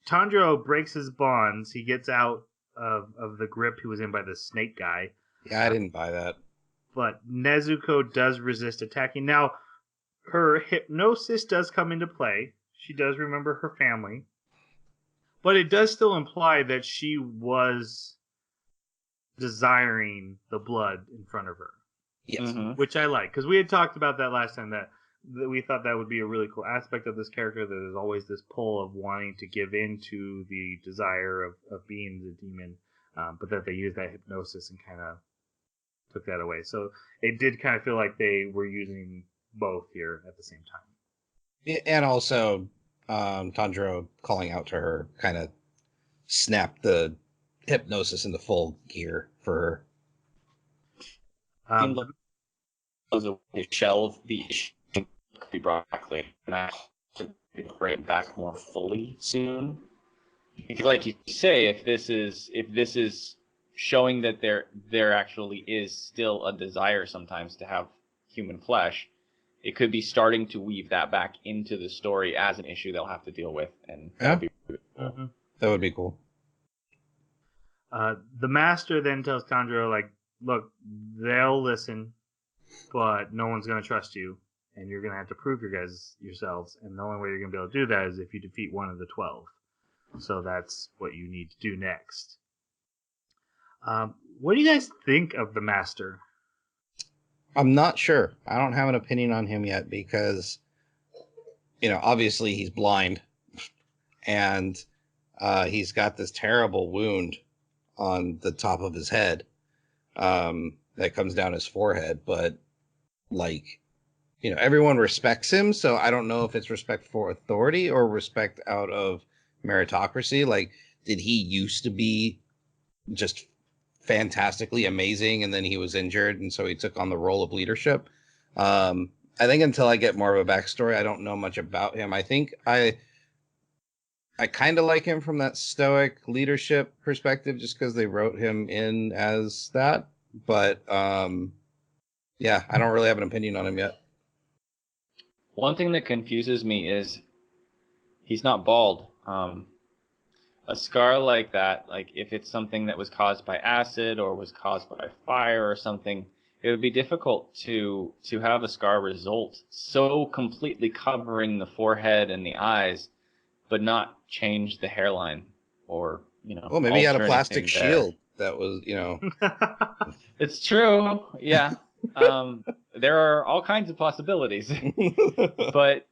Tanjiro breaks his bonds. He gets out of the grip he was in by the snake guy. Yeah, I didn't buy that. But Nezuko does resist attacking. Now, her hypnosis does come into play. She does remember her family. But it does still imply that she was desiring the blood in front of her. Yes. Mm-hmm. Which I like. Because we had talked about that last time, that we thought that would be a really cool aspect of this character, that there's always this pull of wanting to give in to the desire of being the demon, but that they used that hypnosis and kind of took that away. So it did kind of feel like they were using both here at the same time. And also, Tanjiro calling out to her kind of snapped the hypnosis into full gear for her. Seemed like it was a shell of the issue could be brought back later, and I could bring it back more fully soon. Like you say, if this is showing that there actually is still a desire sometimes to have human flesh, it could be starting to weave that back into the story as an issue they'll have to deal with, and that'd be really cool. Mm-hmm. That would be cool. The master then tells Tanjiro, like, look, they'll listen, but no one's going to trust you, and you're going to have to prove yourselves, and the only way you're going to be able to do that is if you defeat one of the 12. So that's what you need to do next. What do you guys think of the master? I'm not sure. I don't have an opinion on him yet because, obviously he's blind, and he's got this terrible wound on the top of his head that comes down his forehead. But, everyone respects him, so I don't know if it's respect for authority or respect out of meritocracy. Like, did he used to be just fantastically amazing, and then he was injured, and so he took on the role of leadership? I think until I get more of a backstory, I don't know much about him. I think I kind of like him from that stoic leadership perspective, just because they wrote him in as that. But yeah, I don't really have an opinion on him yet. One thing that confuses me is he's not bald. A scar like that, like if it's something that was caused by acid or was caused by fire or something, it would be difficult to have a scar result so completely covering the forehead and the eyes, but not change the hairline or, Well, maybe he had a plastic shield that was, It's true. Yeah. There are all kinds of possibilities, but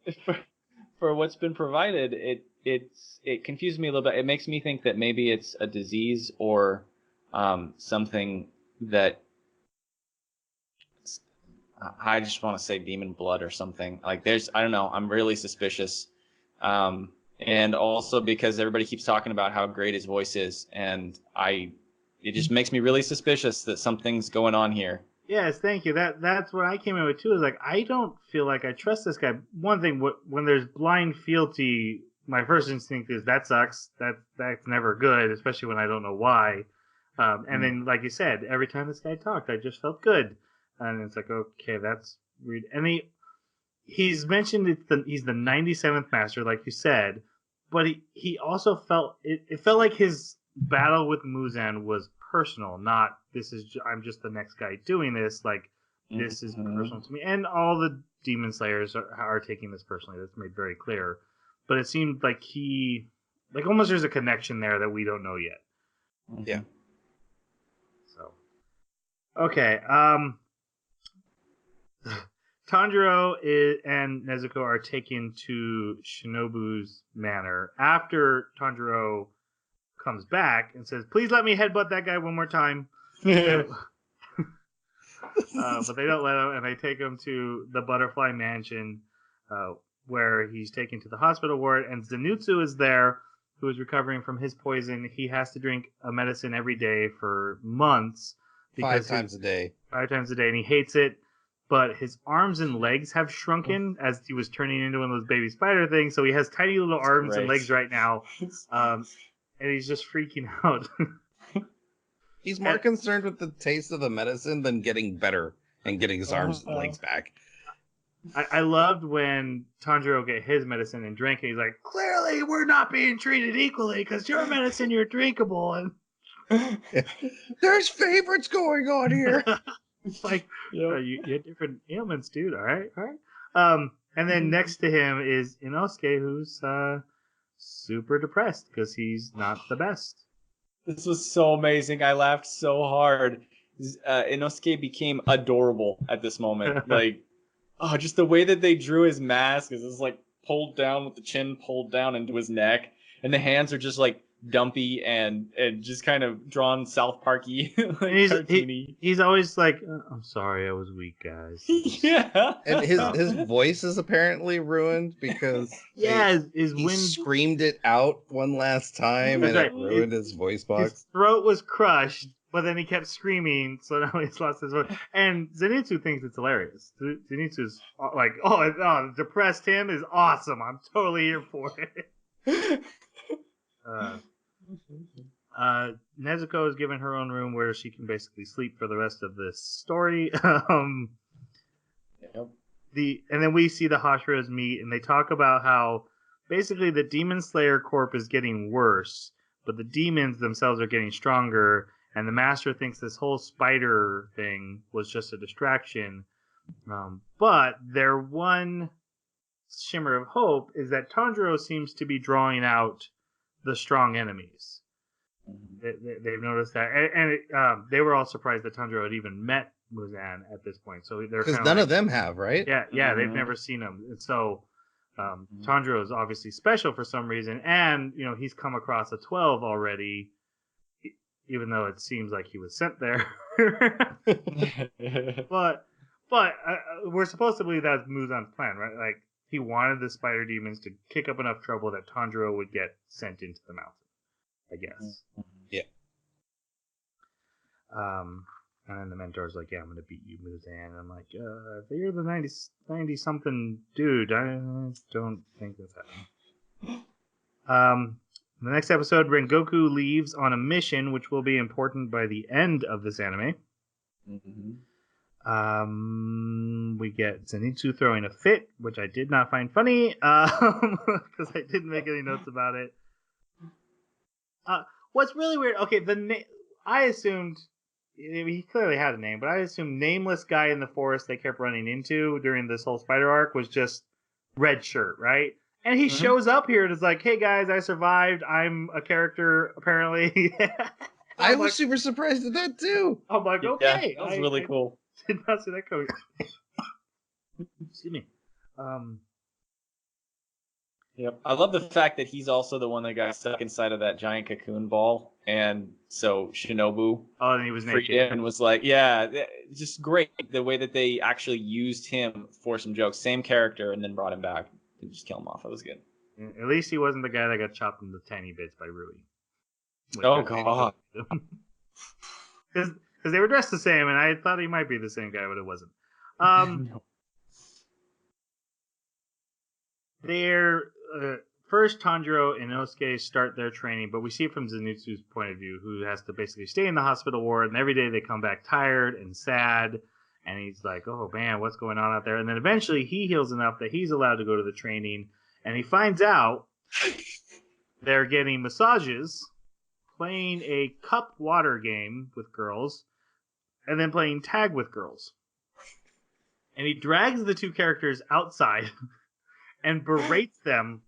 for what's been provided, it confuses me a little bit. It makes me think that maybe it's a disease or something that I just want to say demon blood or something. Like I don't know. I'm really suspicious. And also because everybody keeps talking about how great his voice is, and it just makes me really suspicious that something's going on here. Yes, thank you. That's what I came in with too. Is like, I don't feel like I trust this guy. One thing, when there's blind fealty, my first instinct is that sucks. That's never good, especially when I don't know why. And then, like you said, every time this guy talked, I just felt good, and it's like, okay, that's weird. And he's mentioned he's the 97th master, like you said, but he also felt it felt like his battle with Muzan was personal, not I'm just the next guy doing this. Like, this is personal to me, and all the demon slayers are taking this personally. That's made very clear. But it seemed like almost there's a connection there that we don't know yet. Yeah. So, okay. Tanjiro and Nezuko are taken to Shinobu's manor after Tanjiro comes back and says, "Please let me headbutt that guy one more time." But they don't let him, and they take him to the Butterfly Mansion, where he's taken to the hospital ward, and Zenitsu is there, who is recovering from his poison. He has to drink a medicine every day for months. 5 times a day. 5 times a day, and he hates it. But his arms and legs have shrunken as he was turning into one of those baby spider things, so he has tiny little arms and legs right now. And he's just freaking out. He's more concerned with the taste of the medicine than getting better and getting his arms and legs back. I loved when Tanjiro get his medicine and drank it. He's like, clearly we're not being treated equally because your medicine, you're drinkable. And There's favorites going on here. it's like, Yep. you had different ailments, dude. All right. And then next to him is Inosuke, who's super depressed because he's not the best. This was so amazing. I laughed so hard. Inosuke became adorable at this moment. Like, oh, just the way that they drew his mask is just like pulled down with the chin pulled down into his neck, and the hands are just like dumpy and just kind of drawn South Parky, like cartoony. He's always like, I'm sorry, I was weak, guys. Yeah. And his voice is apparently ruined because his he wind screamed it out one last time and it ruined his voice box. His throat was crushed, but then he kept screaming, so now he's lost his voice. And Zenitsu thinks it's hilarious. Zenitsu's like, depressed him is awesome. I'm totally here for it. Nezuko is given her own room where she can basically sleep for the rest of this story. And then we see the Hashiras meet, and they talk about how basically the Demon Slayer Corp is getting worse, but the demons themselves are getting stronger, and the Master thinks this whole spider thing was just a distraction. But their one shimmer of hope is that Tanjiro seems to be drawing out the strong enemies. They've noticed that, and they were all surprised that Tanjiro had even met Muzan at this point. So they're because none of them have, right? Yeah, they've never seen him, and so Tanjiro is obviously special for some reason, and he's come across a 12 already, even though it seems like he was sent there. but we're supposed to believe that's Muzan's plan, right? Like he wanted the spider demons to kick up enough trouble that Tanjiro would get sent into the mountain, I guess. Yeah. And then the mentor's like, yeah, I'm going to beat you, Muzan. And I'm like, if you're the 90-something dude, I don't think that's happening. The next episode, Rengoku leaves on a mission, which will be important by the end of this anime. We get Zenitsu throwing a fit, which I did not find funny, because I didn't make any notes about it. What's really weird, okay, I assumed, he clearly had a name, but I assumed nameless guy in the forest they kept running into during this whole spider arc was just red shirt, right? And he shows up here and is like, hey guys, I survived, I'm a character, apparently. I was super surprised at that too. I'm like, okay. Yeah, that was really cool. Did not see that coming. Excuse me. Yep. I love the fact that he's also the one that got stuck inside of that giant cocoon ball, and so Shinobu and he was freed naked. him and was like, yeah, just great the way that they actually used him for some jokes. Same character, and then brought him back and just kill him off. That was good. At least he wasn't the guy that got chopped into tiny bits by Rui. Oh god. Because they were dressed the same, and I thought he might be the same guy, but it wasn't. No. They're first Tanjiro and Inosuke start their training, but we see it from Zenitsu's point of view, who has to basically stay in the hospital ward, and every day they come back tired and sad, and he's like, oh man, what's going on out there? And then eventually he heals enough that he's allowed to go to the training, and he finds out they're getting massages, playing a cup water game with girls, and then playing tag with girls. And he drags the two characters outside and berates them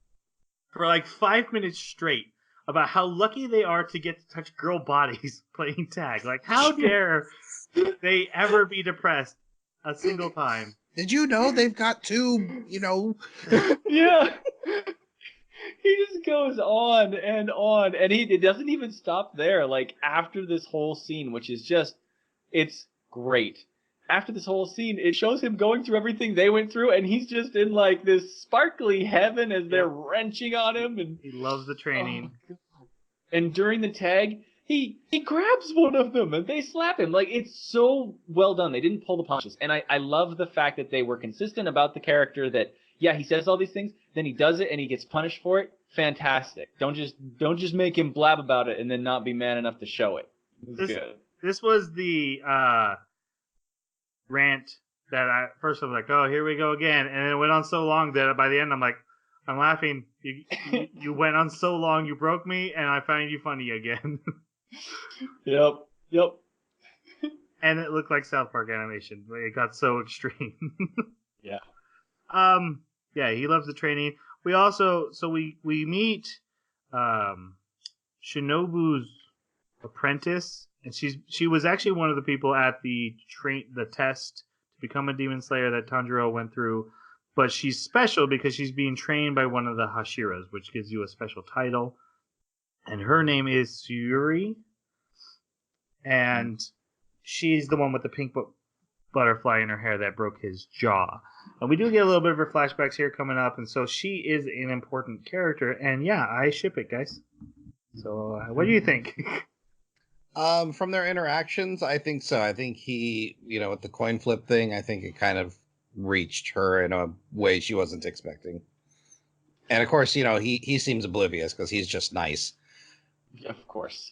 for like 5 minutes straight about how lucky they are to get to touch girl bodies playing tag. Like, how dare they ever be depressed a single time? Did you know they've got two, Yeah. He just goes on, and it doesn't even stop there. Like, after this whole scene, which is just, it's great. After this whole scene, it shows him going through everything they went through, and he's just in, like, this sparkly heaven as they're wrenching on him. And he loves the training. Oh, and during the tag, he grabs one of them, and they slap him. Like, it's so well done. They didn't pull the punches. And I love the fact that they were consistent about the character that, yeah, he says all these things, then he does it, and he gets punished for it. Fantastic. Don't just make him blab about it and then not be man enough to show it. It was good. This was the rant that I first I was like, oh, here we go again, and it went on so long that by the end I'm like, I'm laughing. You went on so long, you broke me, and I find you funny again. Yep. And it looked like South Park animation. It got so extreme. Yeah. Yeah, he loves the training. We also we meet Shinobu's apprentice, and she was actually one of the people at the test to become a demon slayer that Tanjiro went through. But she's special because she's being trained by one of the Hashiras, which gives you a special title. And her name is Suri. And she's the one with the pink butterfly in her hair that broke his jaw. And we do get a little bit of her flashbacks here coming up. And so she is an important character. And yeah, I ship it, guys. So what do you think? From their interactions, I think so. I think he, with the coin flip thing, I think it kind of reached her in a way she wasn't expecting. And of course, he seems oblivious because he's just nice. Of course.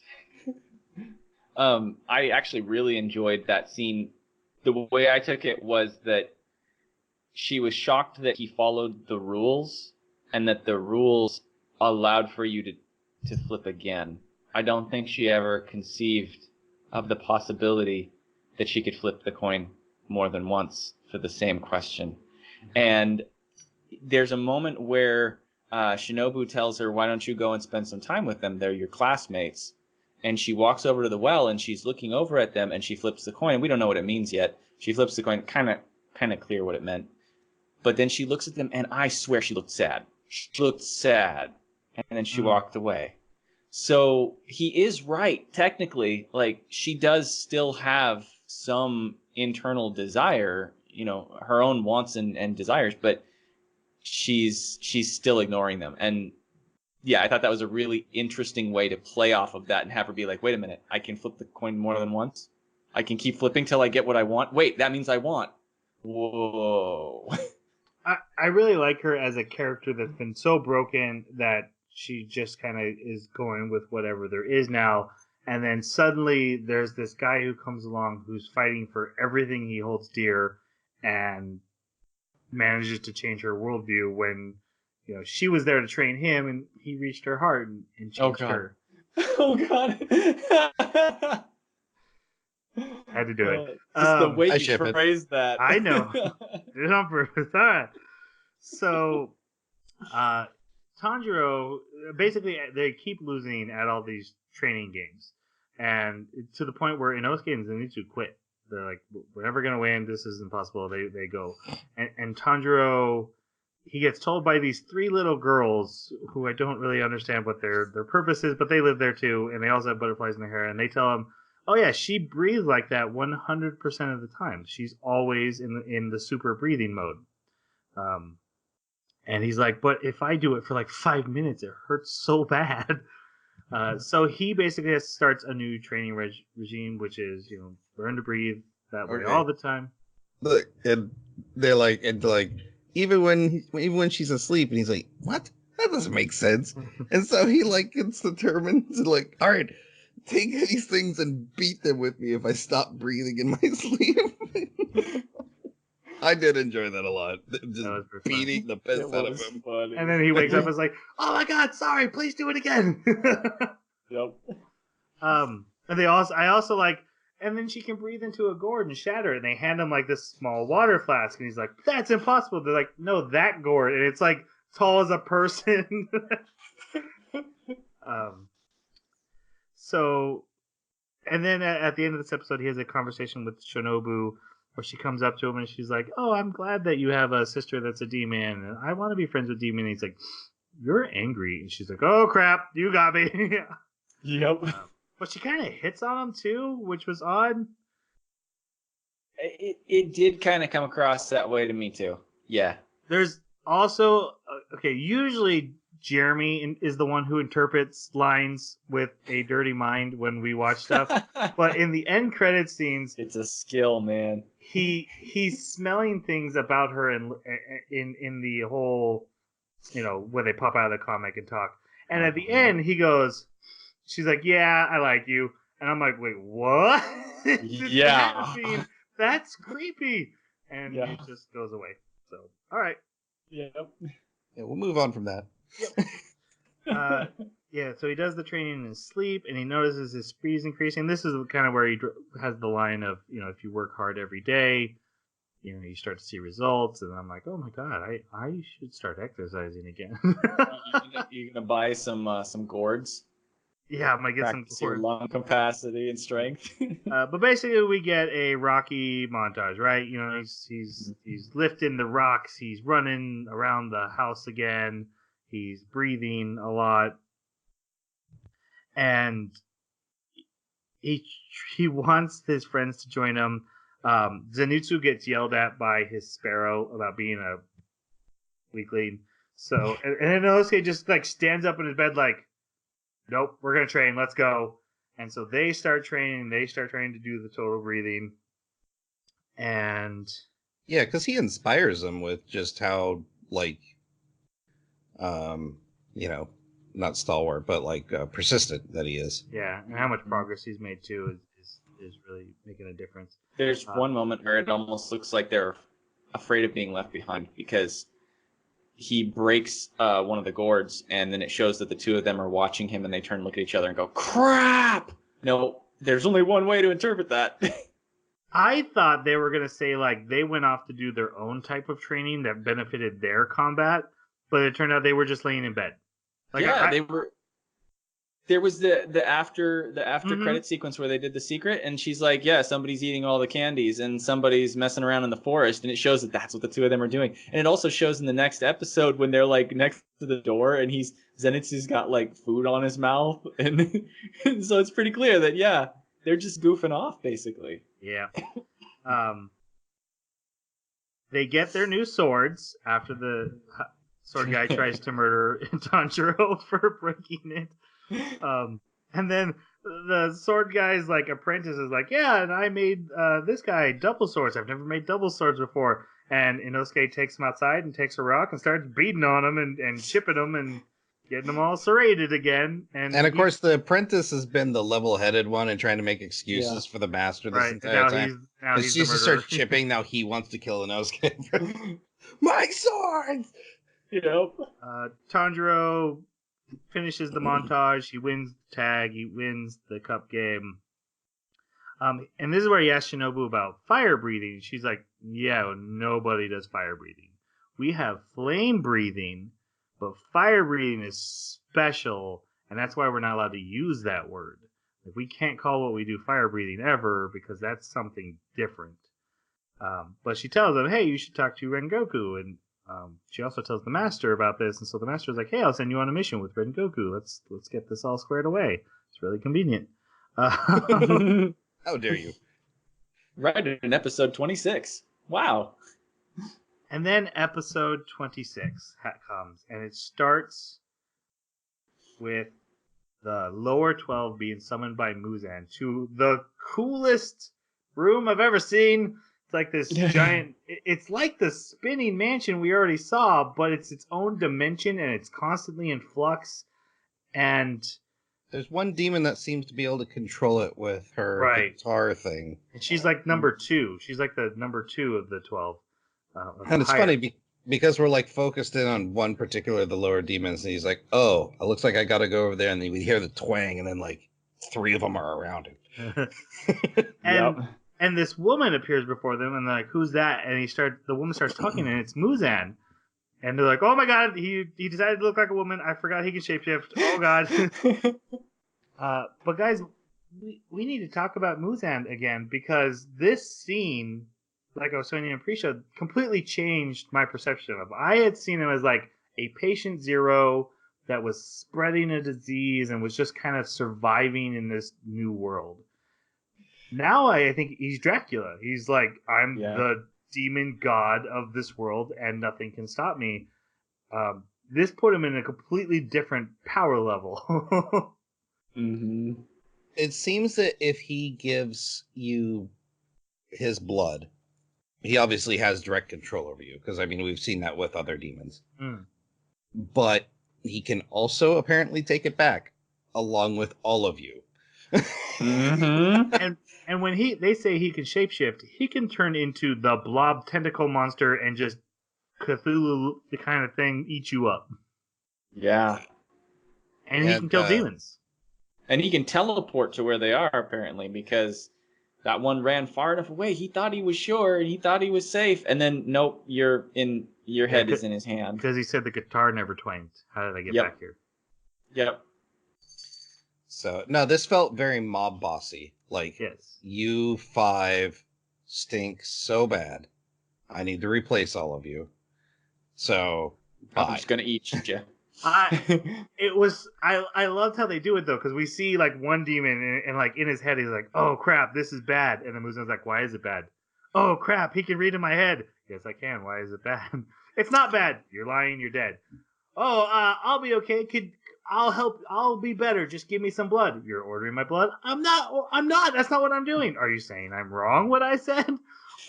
I actually really enjoyed that scene. The way I took it was that she was shocked that he followed the rules and that the rules allowed for you to flip again. I don't think she ever conceived of the possibility that she could flip the coin more than once for the same question. And there's a moment where Shinobu tells her, why don't you go and spend some time with them? They're your classmates. And she walks over to the well and she's looking over at them and she flips the coin. We don't know what it means yet. She flips the coin, kind of clear what it meant. But then she looks at them and I swear she looked sad. She looked sad. And then she walked away. So he is right. Technically, like, she does still have some internal desire, her own wants and desires, but she's still ignoring them. And yeah, I thought that was a really interesting way to play off of that and have her be like, wait a minute, I can flip the coin more than once? I can keep flipping till I get what I want? Wait, that means I want. Whoa. I really like her as a character that's been so broken that she just kind of is going with whatever there is now. And then suddenly there's this guy who comes along who's fighting for everything he holds dear and manages to change her worldview when she was there to train him and he reached her heart and changed her. Oh God. Had to do it. Just the way you phrased that. I know. Did it on purpose. All right. So Tanjiro, basically they keep losing at all these training games. And to the point where Inosuke and Zenitsu quit. They're like, we're never going to win. This is impossible. They go. And Tanjiro, he gets told by these three little girls who I don't really understand what their purpose is, but they live there too. And they also have butterflies in their hair. And they tell him, oh yeah, she breathes like that 100% of the time. She's always in the super breathing mode. And he's like, but if I do it for like 5 minutes, it hurts so bad. So he basically starts a new training regime, which is, learn to breathe that way all the time. Look, and they're like, even when she's asleep, and he's like, what? That doesn't make sense. And so he gets determined to all right, take these things and beat them with me if I stop breathing in my sleep. I did enjoy that a lot. Just beating the piss out of him. Funny. And then he wakes up and is like, oh my God, sorry, please do it again. Yep. And I also like, and then she can breathe into a gourd and shatter it. And they hand him this small water flask. And he's like, that's impossible. They're like, no, that gourd. And it's tall as a person. So, and then at the end of this episode, he has a conversation with Shinobu where she comes up to him and she's like, oh, I'm glad that you have a sister that's a demon. And I want to be friends with demon. And he's like, you're angry. And she's like, oh, crap, you got me. Yep. But she kind of hits on him too, which was odd. It did kind of come across that way to me too. Yeah. There's also, usually Jeremy is the one who interprets lines with a dirty mind when we watch stuff. But in the end credit scenes, it's a skill, man. He's smelling things about her in the whole, when they pop out of the comic and talk. And at the end, he goes, she's like, yeah, I like you. And I'm like, wait, what? Yeah. That's creepy. and it just goes away. So, all right. Yep. Yeah, we'll move on from that. Yeah, so he does the training in his sleep, and he notices his speed is increasing. This is kind of where he has the line of, if you work hard every day, you start to see results. And I'm like, oh my god, I should start exercising again. You're gonna buy some gourds. Yeah, I'm gonna get Practice some your lung capacity and strength. but basically, we get a Rocky montage, right? He's lifting the rocks. He's running around the house again. He's breathing a lot, and he wants his friends to join him. Zenitsu gets yelled at by his sparrow about being a weakling. So, and then Inosuke just like stands up in his bed, like, "Nope, we're gonna train. Let's go." And so they start training. They start trying to do the total breathing, and yeah, because he inspires them with just how not stalwart, but persistent that he is. Yeah, and how much progress he's made too is really making a difference. There's one moment where it almost looks like they're afraid of being left behind because he breaks one of the gourds, and then it shows that the two of them are watching him, and they turn and look at each other and go, "Crap!" No, there's only one way to interpret that. I thought they were gonna say like they went off to do their own type of training that benefited their combat, but it turned out they were just laying in bed. Like, yeah, they were. There was the after credit sequence where they did the secret, and she's like, "Yeah, somebody's eating all the candies, and somebody's messing around in the forest," and it shows that that's what the two of them are doing. And it also shows in the next episode when they're like next to the door, and Zenitsu's got like food on his mouth, and so it's pretty clear that they're just goofing off basically. Yeah. They get their new swords after the sword guy tries to murder Tanjiro for breaking it. And then the sword guy's like apprentice is like, yeah, and I made this guy double swords. I've never made double swords before. And Inosuke takes him outside and takes a rock and starts beating on him and chipping them and getting them all serrated again. And of course, the apprentice has been the level-headed one and trying to make excuses for the master this entire time. He's just starts chipping. Now he wants to kill Inosuke. My swords! Yep. Tanjiro finishes the montage. He wins the tag. He wins the cup game. And this is where he asks Shinobu about fire breathing. She's like, yeah, nobody does fire breathing. We have flame breathing, but fire breathing is special, and that's why we're not allowed to use that word. Like, we can't call what we do fire breathing ever because that's something different. But she tells him, hey, you should talk to Rengoku, and she also tells the master about this, and so the master's like, hey, I'll send you on a mission with Rengoku. Let's get this all squared away. It's really convenient. How dare you? Right in episode 26. Wow. And then episode 26 comes, and it starts with the lower 12 being summoned by Muzan to the coolest room I've ever seen. It's like this giant... It's like the spinning mansion we already saw, but it's its own dimension, and it's constantly in flux. And there's one demon that seems to be able to control it with her guitar thing. And she's like number 2. She's like the number 2 of the 12. And it's funny because we're like focused in on one particular of the lower demons, and he's like, oh, it looks like I gotta go over there, and then we hear the twang, and then like 3 of them are around him. And this woman appears before them, and they're like, who's that? And the woman starts talking, and it's Muzan. And they're like, oh my god, he decided to look like a woman. I forgot he can shapeshift. Oh god. But guys, we need to talk about Muzan again, because this scene, like I was saying in the pre-show, completely changed my perception of him. I had seen him as like a patient zero that was spreading a disease and was just kind of surviving in this new world. Now I think he's Dracula. He's like, I'm the demon god of this world, and nothing can stop me. This put him in a completely different power level. Mm-hmm. It seems that if he gives you his blood, he obviously has direct control over you, because I mean we've seen that with other demons. But he can also apparently take it back along with all of you. Mm-hmm. And when they say he can shapeshift, he can turn into the blob tentacle monster and just Cthulhu, the kind of thing, eat you up. Yeah. And he can kill demons. And he can teleport to where they are, apparently, because that one ran far enough away. He thought he was sure, and he thought he was safe. And then, nope, your head is in his hand. Because he said the guitar never twanged. How did I get back here? Yep. So, no, this felt very mob bossy. Like, yes. You 5 stink so bad. I need to replace all of you. So, bye. I'm just going to eat you. I loved how they do it though, because we see like one demon and like in his head he's like, oh crap, this is bad, and then Muzan's like, why is it bad? Oh crap, he can read in my head. Yes, I can. Why is it bad? It's not bad. You're lying. You're dead. Oh, I'll be okay. I'll help. I'll be better. Just give me some blood. You're ordering my blood. I'm not. That's not what I'm doing. Are you saying I'm wrong? What I said?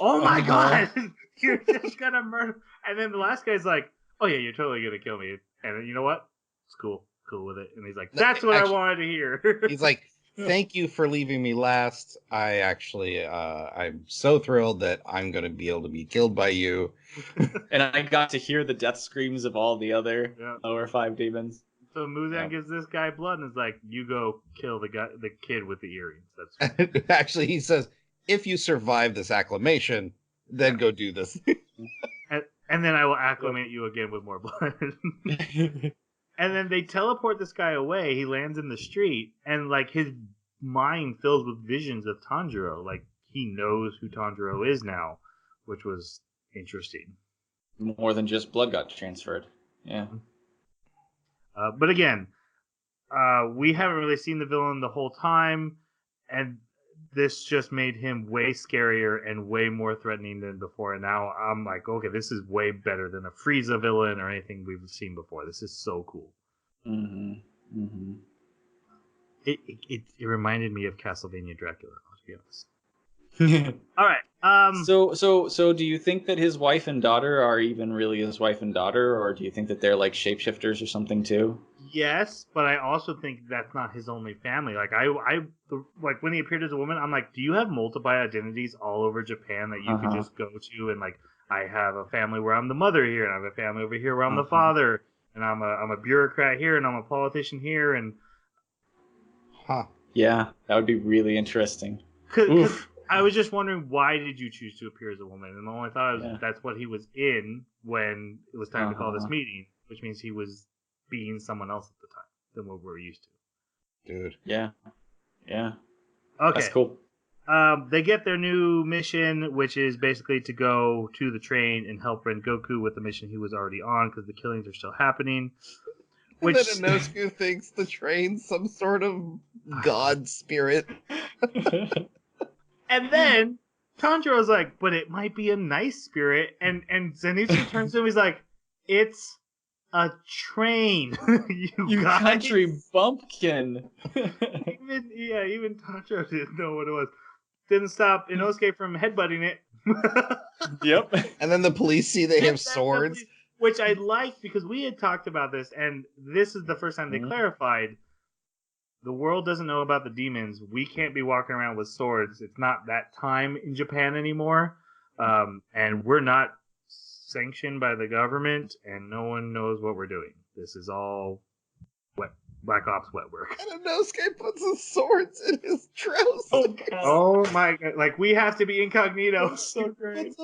Oh my god, you're just gonna murder. And then the last guy's like, oh yeah, you're totally gonna kill me. And you know what? It's cool with it. And he's like, that's what I wanted to hear. He's like, thank you for leaving me last. I actually, I'm so thrilled that I'm going to be able to be killed by you. And I got to hear the death screams of all the other lower 5 demons. So Muzan gives this guy blood and is like, you go kill the kid with the earrings. That's right. Actually, he says, if you survive this acclamation, then go do this. And then I will acclimate you again with more blood. And then they teleport this guy away. He lands in the street, and like his mind fills with visions of Tanjiro. Like he knows who Tanjiro is now, which was interesting. More than just blood got transferred. Yeah. But again, we haven't really seen the villain the whole time, and this just made him way scarier and way more threatening than before. And now I'm like, okay, this is way better than a Frieza villain or anything we've seen before. This is so cool. Mm-hmm. Mm-hmm. It reminded me of Castlevania Dracula, to be honest. All right. So do you think that his wife and daughter are even really his wife and daughter, or do you think that they're like shapeshifters or something too? Yes, but I also think that's not his only family. Like like when he appeared as a woman, I'm like, do you have multiple identities all over Japan that you could just go to and like, I have a family where I'm the mother here, and I have a family over here where I'm the father, and I'm a bureaucrat here, and I'm a politician here, and yeah, that would be really interesting. Cause I was just wondering, why did you choose to appear as a woman? And the only thought was that's what he was in when it was time to call this meeting, which means he was being someone else at the time than what we're used to. Dude. Yeah. Okay. That's cool. They get their new mission, which is basically to go to the train and help Rengoku with the mission he was already on, because the killings are still happening. And then Inosuke thinks the train's some sort of god spirit. And then Tanjiro's like, but it might be a nice spirit. And Zenitsu turns to him, he's like, it's a train. you country bumpkin. even Tanjiro didn't know what it was. Didn't stop Inosuke from headbutting it. Yep. And then the police see they have swords. Which I liked, because we had talked about this, and this is the first time they clarified. The world doesn't know about the demons. We can't be walking around with swords. It's not that time in Japan anymore. And we're not sanctioned by the government, and no one knows what we're doing. This is all Black Ops wet work. And Inosuke puts his swords in his trousers. Oh my god. Like, we have to be incognito. That's so great.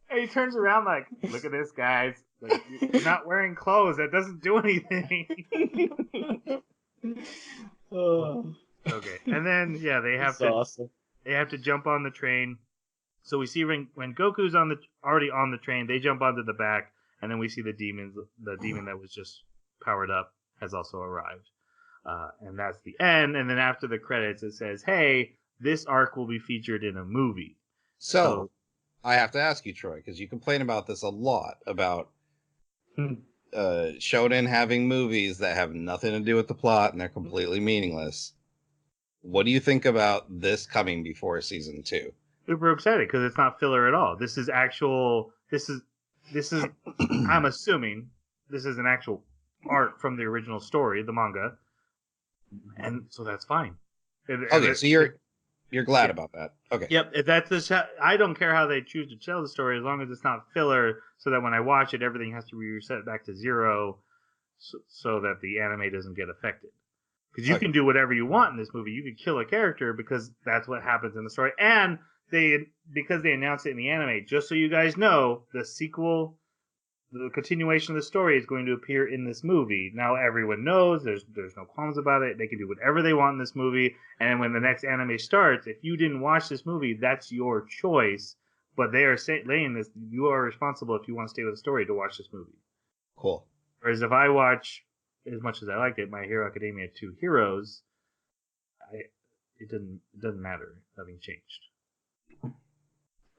And he turns around like, look at this, guys. Like, you're not wearing clothes. That doesn't do anything. Okay. And then, they have to jump on the train. So we see when Goku's already on the train, they jump onto the back, and then we see the demon that was just powered up has also arrived. And that's the end. And then after the credits, it says, hey, this arc will be featured in a movie. So I have to ask you, Troy, because you complain about this a lot, about Shonen having movies that have nothing to do with the plot and they're completely meaningless. What do you think about this coming before season 2? Super excited, because it's not filler at all. This is I'm assuming this is an actual arc from the original story, the manga, and so that's fine. Okay, so You're glad about that. Okay. Yep, if that's I don't care how they choose to tell the story as long as it's not filler, so that when I watch it, everything has to be reset back to zero, so that the anime doesn't get affected. Because you can do whatever you want in this movie. You can kill a character because that's what happens in the story, and because they announced it in the anime. Just so you guys know, the sequel, the continuation of the story is going to appear in this movie. Now everyone knows there's no qualms about it. They can do whatever they want in this movie, and when the next anime starts, if you didn't watch this movie, that's your choice. But they are saying this: you are responsible if you want to stay with the story to watch this movie. Cool. Whereas if I watch, as much as I liked it, My Hero Academia 2 Heroes, it doesn't matter. Nothing changed.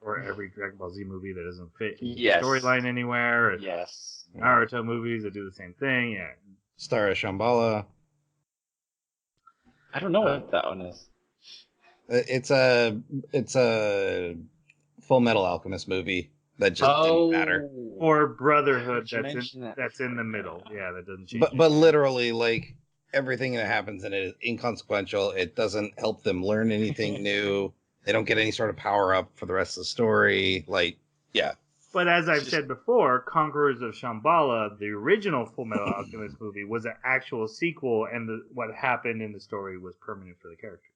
Or every Dragon Ball Z movie that doesn't fit the storyline anywhere. Yes. Naruto movies that do the same thing. Yeah. Star of Shambhala. I don't know what that one is. It's a Full Metal Alchemist movie that just didn't matter. Or Brotherhood that's in the middle. Yeah, that doesn't change. But literally, like, everything that happens in it is inconsequential. It doesn't help them learn anything new. They don't get any sort of power up for the rest of the story. Like, yeah. But as I've said before, Conquerors of Shambhala, the original Full Metal Alchemist movie, was an actual sequel, and what happened in the story was permanent for the characters.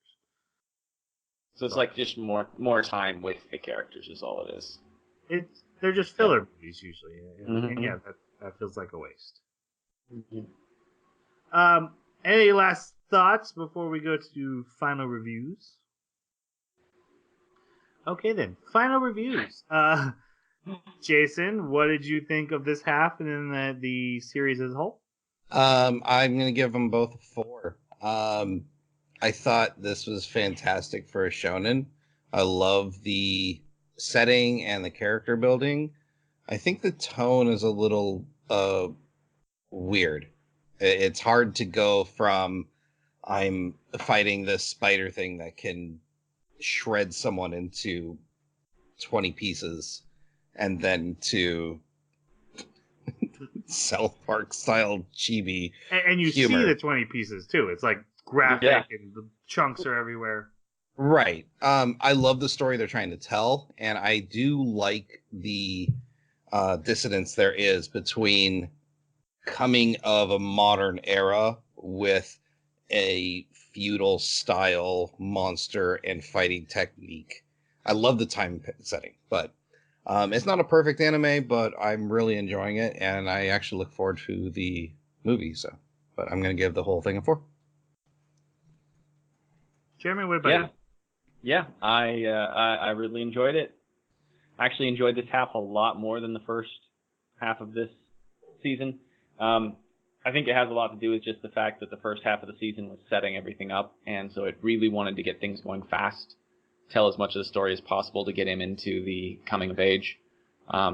So it's like just more time with the characters is all it is. They're just filler movies usually, and yeah, that feels like a waste. Mm-hmm. Any last thoughts before we go to final reviews? Okay then, final reviews. Jason, what did you think of this half and then the series as a whole? I'm gonna give them both a 4. I thought this was fantastic for a shonen. I love the setting and the character building. I think the tone is a little weird. It's hard to go from I'm fighting this spider thing that can shred someone into 20 pieces and then to South Park style chibi and you humor. see the 20 pieces too. It's like graphic and the chunks are everywhere. Right. I love the story they're trying to tell, and I do like the dissonance there is between coming of a modern era with a feudal style monster and fighting technique. I love the time setting, but it's not a perfect anime, but I'm really enjoying it, and I actually look forward to the movie. But I'm going to give the whole thing a 4. Jeremy, what about you? Yeah, I really enjoyed it. I actually enjoyed this half a lot more than the first half of this season. I think it has a lot to do with just the fact that the first half of the season was setting everything up, and so it really wanted to get things going fast, tell as much of the story as possible to get him into the coming of age,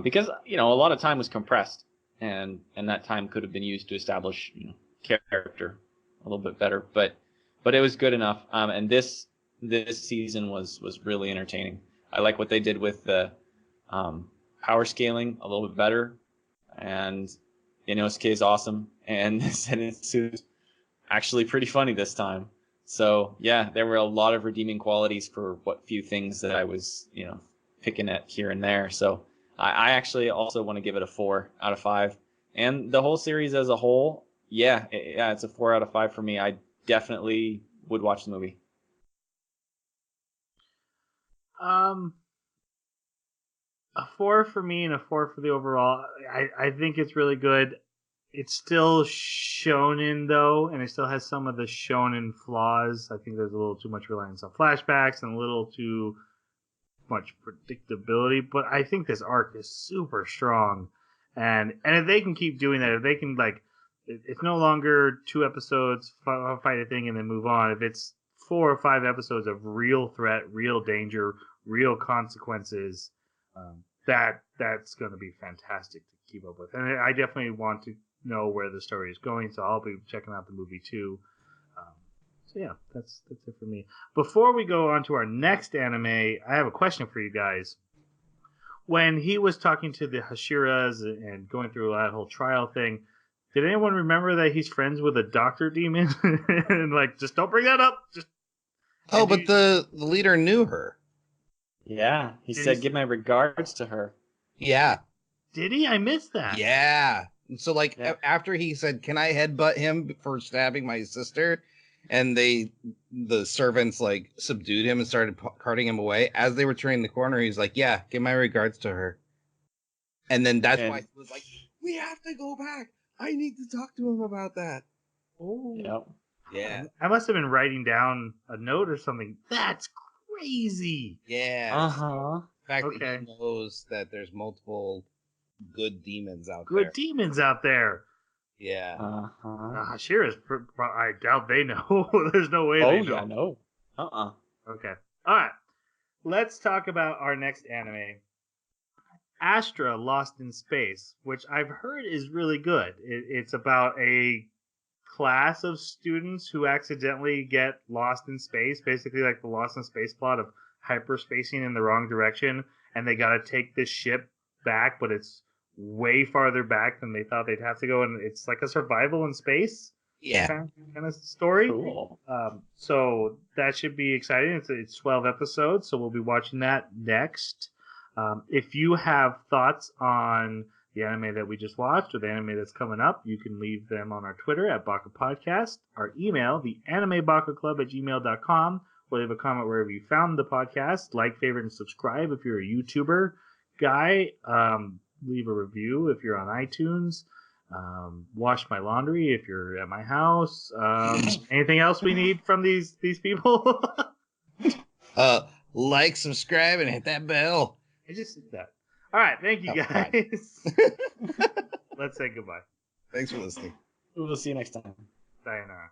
because a lot of time was compressed, and that time could have been used to establish character a little bit better, but it was good enough. And this season was really entertaining. I like what they did with the power scaling a little bit better, and Inosuke is awesome, and Zenitsu is actually pretty funny this time. So yeah, there were a lot of redeeming qualities for what few things that I was picking at here and there. So I actually also want to give it a 4 out of 5, and the whole series as a whole, it's a 4 out of 5 for me. I definitely would watch the movie. A 4 for me and a 4 for the overall. I think it's really good. It's still shonen though, and it still has some of the shonen flaws. I think there's a little too much reliance on flashbacks and a little too much predictability. But I think this arc is super strong, and if they can keep doing that, if they can it's no longer 2 episodes fight a thing and then move on. If it's 4 or 5 episodes of real threat, real danger, real consequences. That's going to be fantastic to keep up with, and I definitely want to know where the story is going, so I'll be checking out the movie too. So yeah, that's it for me. Before we go on to our next anime, I have a question for you guys. When he was talking to the Hashiras and going through that whole trial thing, did anyone remember that he's friends with a doctor demon? And just don't bring that up. Oh, And but the leader knew her. Yeah, he Did said, he- "Give my regards to her." Yeah. Did he? I missed that. Yeah. So like Yeah. after he said, "Can I headbutt him for stabbing my sister?" and the servants like subdued him and started carting him away. As they were turning the corner, he's like, "Yeah, give my regards to her." And then that's why And- he was like, "We have to go back. I need to talk to him about that." Oh. Yep. Yeah. I must have been writing down a note or something. That's crazy. Yeah. huh. The fact that Okay. he knows that there's multiple good demons out Good there. demons out there. Yeah. Uh-huh. Shira's. I doubt they know. There's no way Oh they know. yeah, no. Okay. All right. Let's talk about our next anime, Astra Lost in Space, which I've heard is really good. It's about a class of students who accidentally get lost in space, basically like the Lost in Space plot of hyperspacing in the wrong direction, and they got to take this ship back, but it's way farther back than they thought they'd have to go, and it's like a survival in space Yeah. kind of story. Cool. So that should be exciting. It's 12 episodes, so we'll be watching that next. If you have thoughts on the anime that we just watched or the anime that's coming up, you can leave them on our Twitter at Baka Podcast, our email, the animebakaclub@gmail.com, or leave a comment wherever you found the podcast. Like, favorite, and subscribe if you're a YouTuber guy. Leave a review if you're on iTunes. Wash my laundry if you're at my house. Anything else we need from these people? Like, subscribe, and hit that bell. I just did that. All right, thank you Oh, fine. guys. Let's say goodbye. Thanks for listening. We'll see you next time. Sayonara.